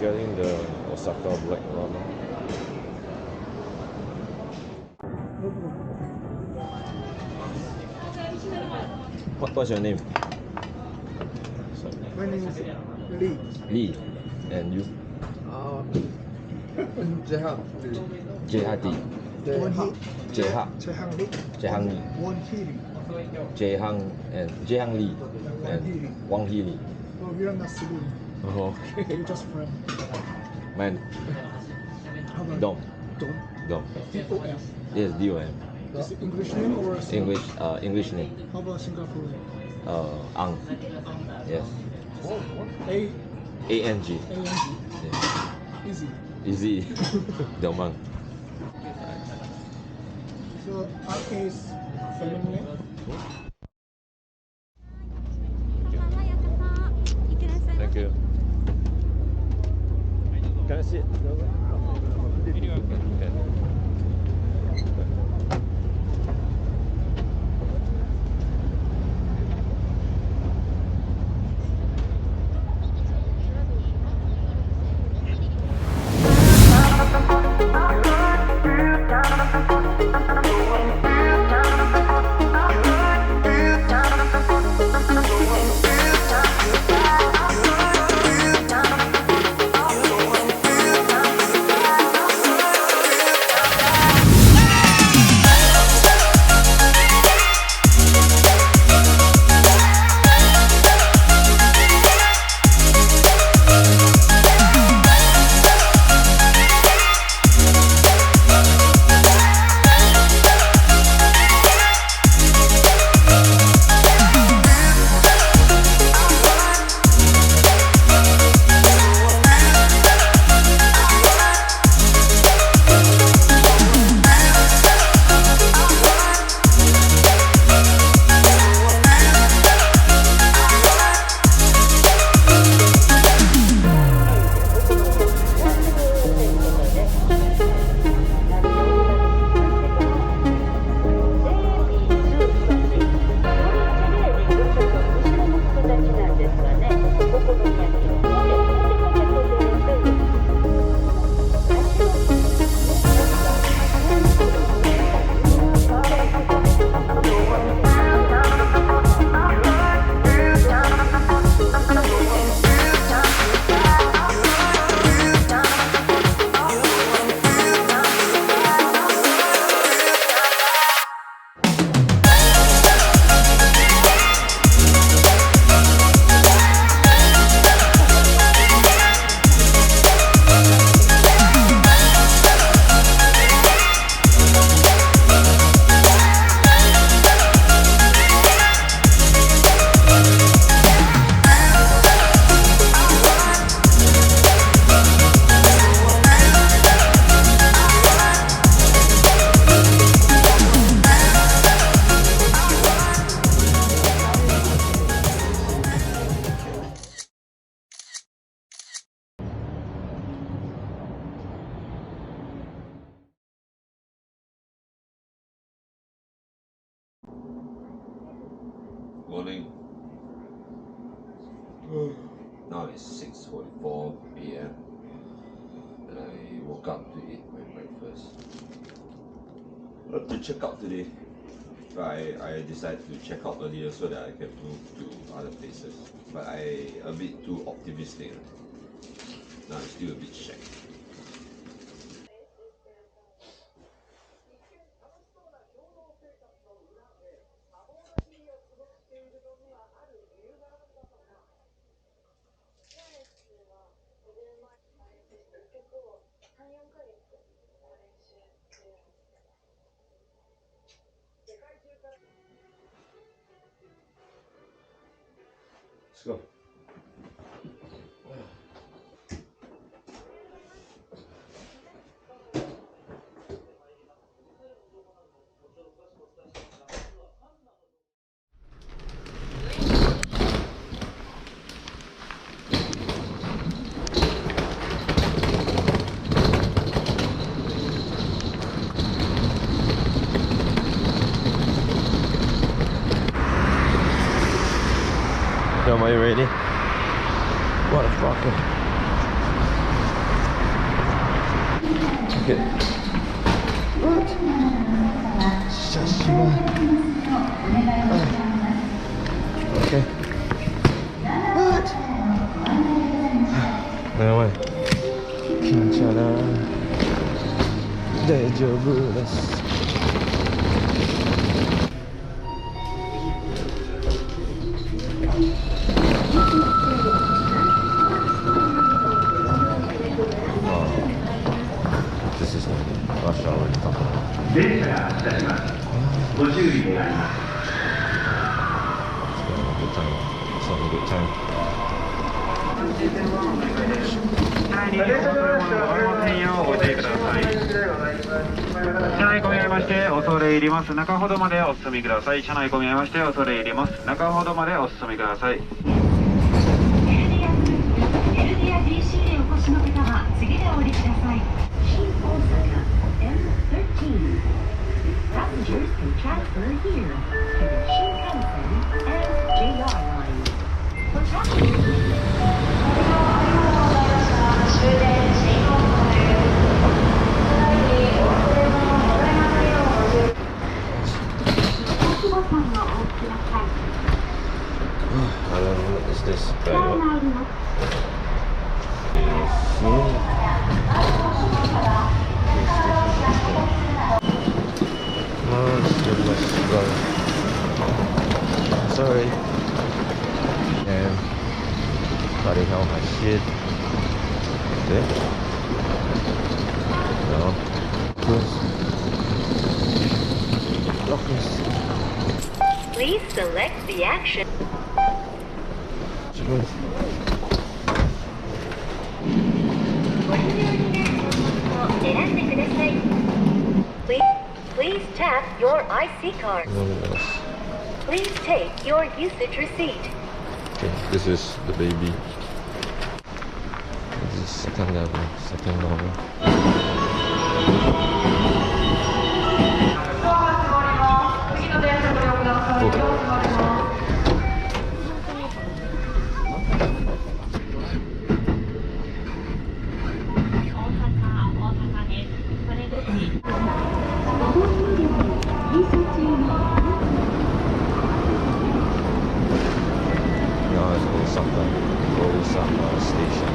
Speaker 9: getting the Osaka Black Ramen. What's your name?
Speaker 12: My name is Lee.
Speaker 9: Lee. And you?
Speaker 12: Jehang.
Speaker 9: JHD.
Speaker 12: Jehang Lee.
Speaker 9: Jehang Lee.
Speaker 12: Won Hee Lee.
Speaker 9: Jehang Lee and Wang Hee Lee.
Speaker 12: Oh, we are not siblings.
Speaker 9: Oh, okay.
Speaker 12: We're just friends.
Speaker 9: Man.
Speaker 12: How about
Speaker 9: Dom.
Speaker 12: Dom?
Speaker 9: Dom.
Speaker 12: D-O-M.
Speaker 9: Yes, D-O-M.
Speaker 12: Is it English name or
Speaker 9: English name.
Speaker 12: How about Singapore?
Speaker 9: Ang. Yes.
Speaker 12: A.
Speaker 9: A-N-G.
Speaker 12: A-N-G.
Speaker 9: Yeah.
Speaker 12: Easy.
Speaker 9: Easy. Domang.
Speaker 12: So, Ake is feminine name?
Speaker 9: Thank you. Can I sit? Morning. Now it's 6:44 p.m. and I woke up to eat my breakfast. I have to check out today. I decided to check out earlier so that I can move to other places. But I a bit too optimistic. Now I'm still a bit shaky. Let's go. Am I ready? What a fucker. Okay. What? Shashima. Okay. What? Anyway. Kinchara. Daijoubu desu. This is not rush hourに多分。電車が発車します。ご注意願います。Good time. It's not a good time.
Speaker 13: ご注意ください。車内混み合いまして恐れ入ります。中ほどまでお進みください。車内混み合いまして恐れ入ります。中ほどまでお進みください。
Speaker 5: LDや DC でお越しの方は次でお降りください。新大阪 M13 Passengers can transfer here to the Shinkansen and JR lines. For passengers ボタンをお押しください。
Speaker 9: I don't know what is this. But sorry. And bloody hell, my shit. There. No. Close. Lockers.
Speaker 5: Please select the action. Please tap your IC card. Please take your usage receipt.
Speaker 9: Okay, this is the baby. This is second level, second level. Osaka station.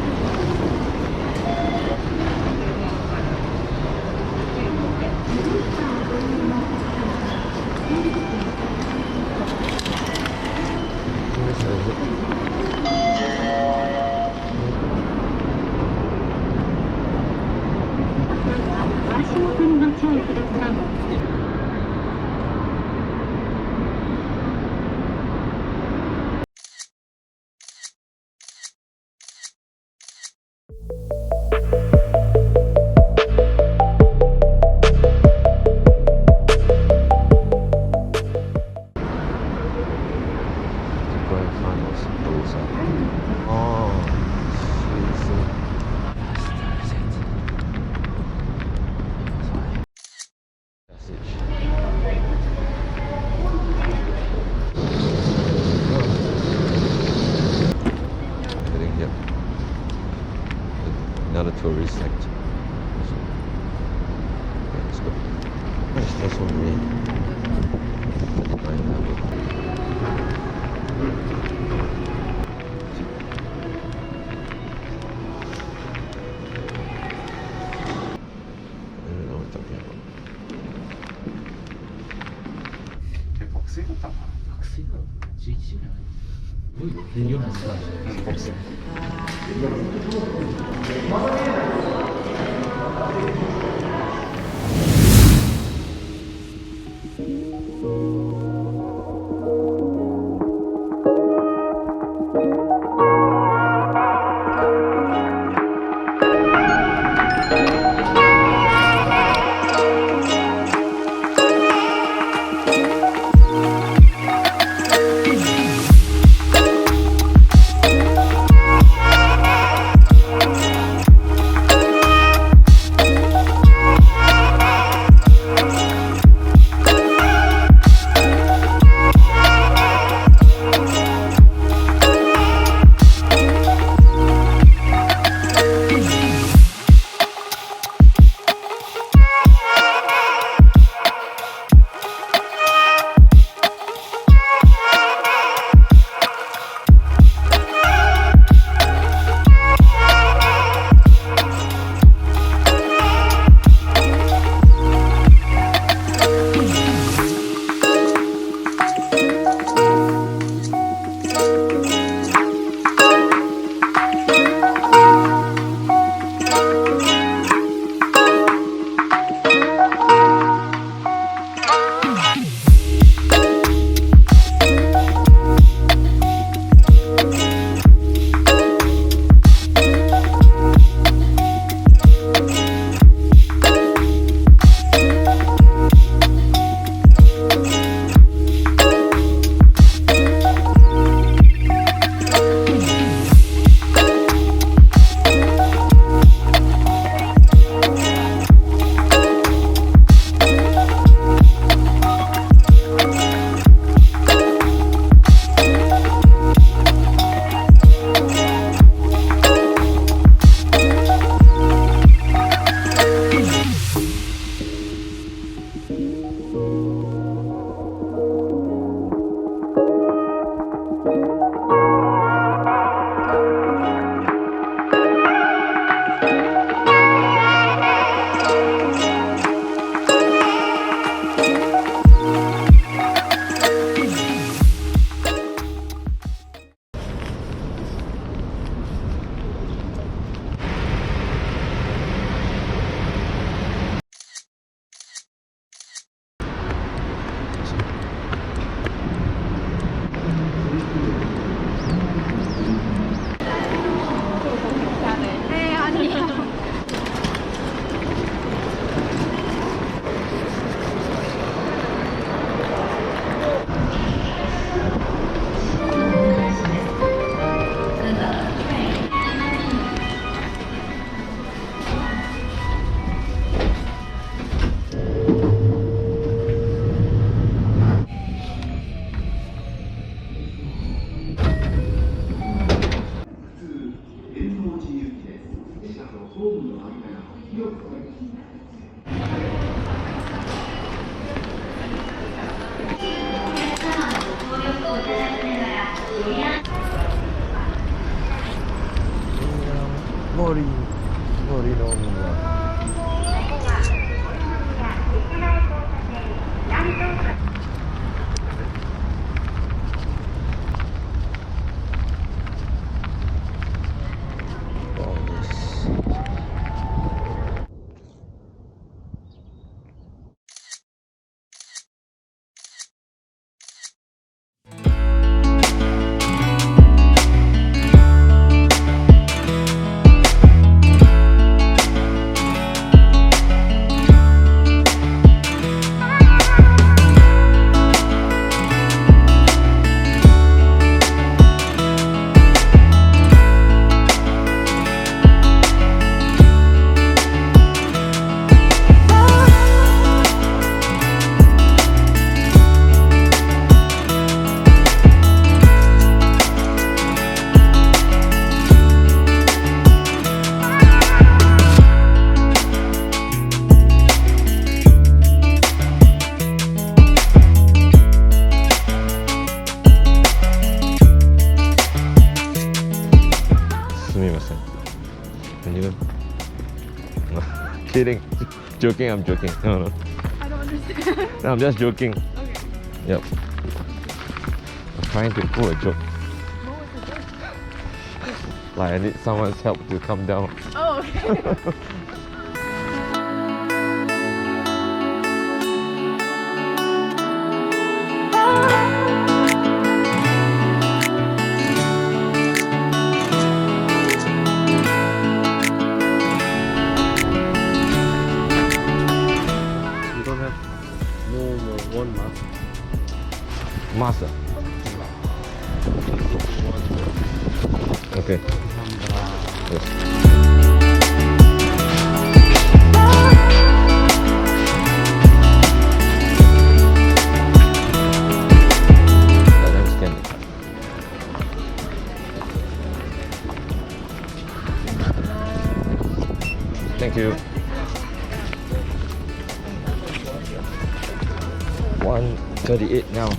Speaker 9: Another tourist sector. Okay, let's go. Nice, that's one way. I don't know what I'm talking about.
Speaker 10: 学生だったかな。学生だろ。11時ぐらい。夜の時間。学生。
Speaker 9: 머리 너무 Kidding. Joking, I'm joking. No.
Speaker 6: I don't understand.
Speaker 9: No, I'm just joking.
Speaker 6: Okay.
Speaker 9: Yep. I'm trying to pull a joke.
Speaker 6: What was the joke?
Speaker 9: Like I need someone's help to come down.
Speaker 6: Oh, okay.
Speaker 10: You don't have no more one mask.
Speaker 9: Master. Okay. Yes. Let them scan it. Thank you. 138 now.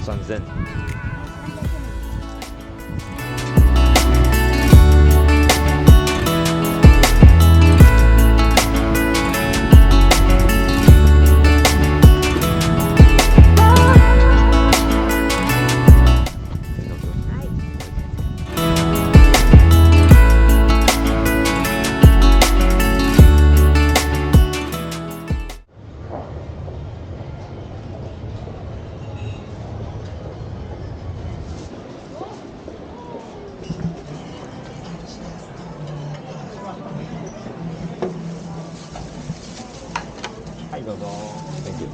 Speaker 9: Sunset. Thank you.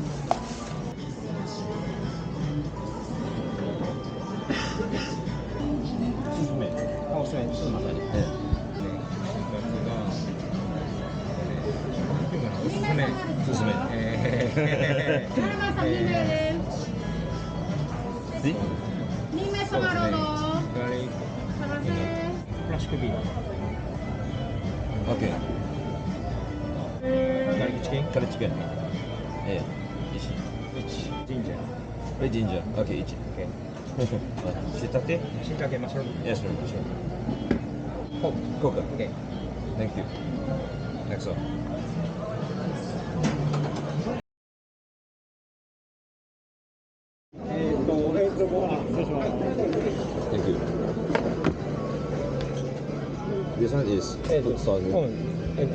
Speaker 9: Okay. Garlic chicken. Yeah. Ginger. Ginger. Okay, each. Okay. Shiitake? Shiitake mushroom. Yes, mushroom. Coca. Okay. Thank you. Next one. Thank you. This one is put sauce. And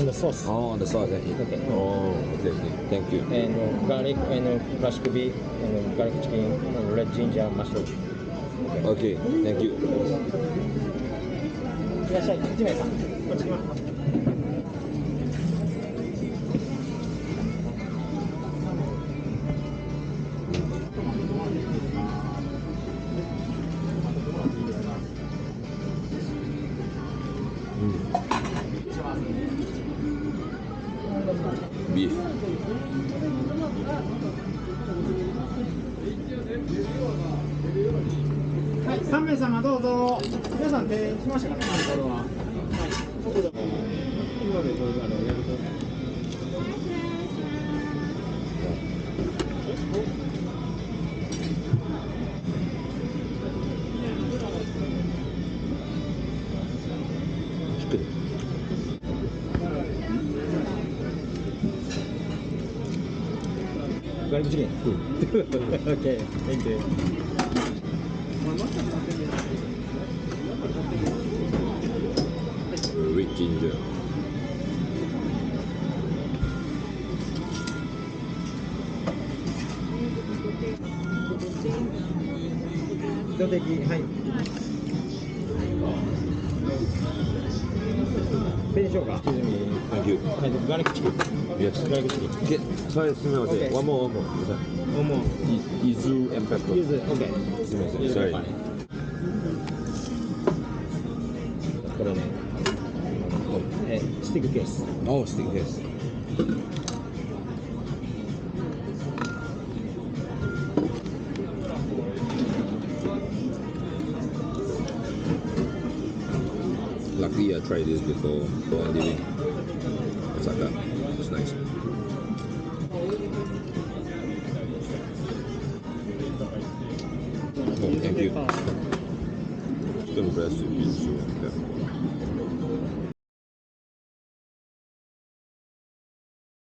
Speaker 9: the sauce. Oh, the sauce. Okay. Oh, okay. Thank you.
Speaker 14: And garlic and crushed beef and garlic chicken and red ginger mushroom.
Speaker 9: Okay. Thank you.
Speaker 12: らっしゃい。1名さん。こっち来ます。
Speaker 9: ビーフ。
Speaker 12: はい、3名様どうぞ。皆さん手しましたかね、アルコールは。はい。速度。今でこうやると。
Speaker 14: ガーリックチキン。Okay, thank you.
Speaker 9: Red ginger.
Speaker 14: Finish しようか。
Speaker 9: Thank you.
Speaker 14: はい、ガーリックチキン。
Speaker 9: Yes.
Speaker 14: ガーリックチキン。
Speaker 9: Okay, sorry, すみません。
Speaker 14: Okay.
Speaker 9: One more.
Speaker 14: One more.
Speaker 9: イズ and pepper.
Speaker 14: ユズ、OK。
Speaker 9: すみません。Sorry.
Speaker 14: これね、スティックケース。
Speaker 9: Oh, stick case. Luckily, I tried this before leaving Osaka. It's nice. Oh, thank you. Chicken breast with beef soup.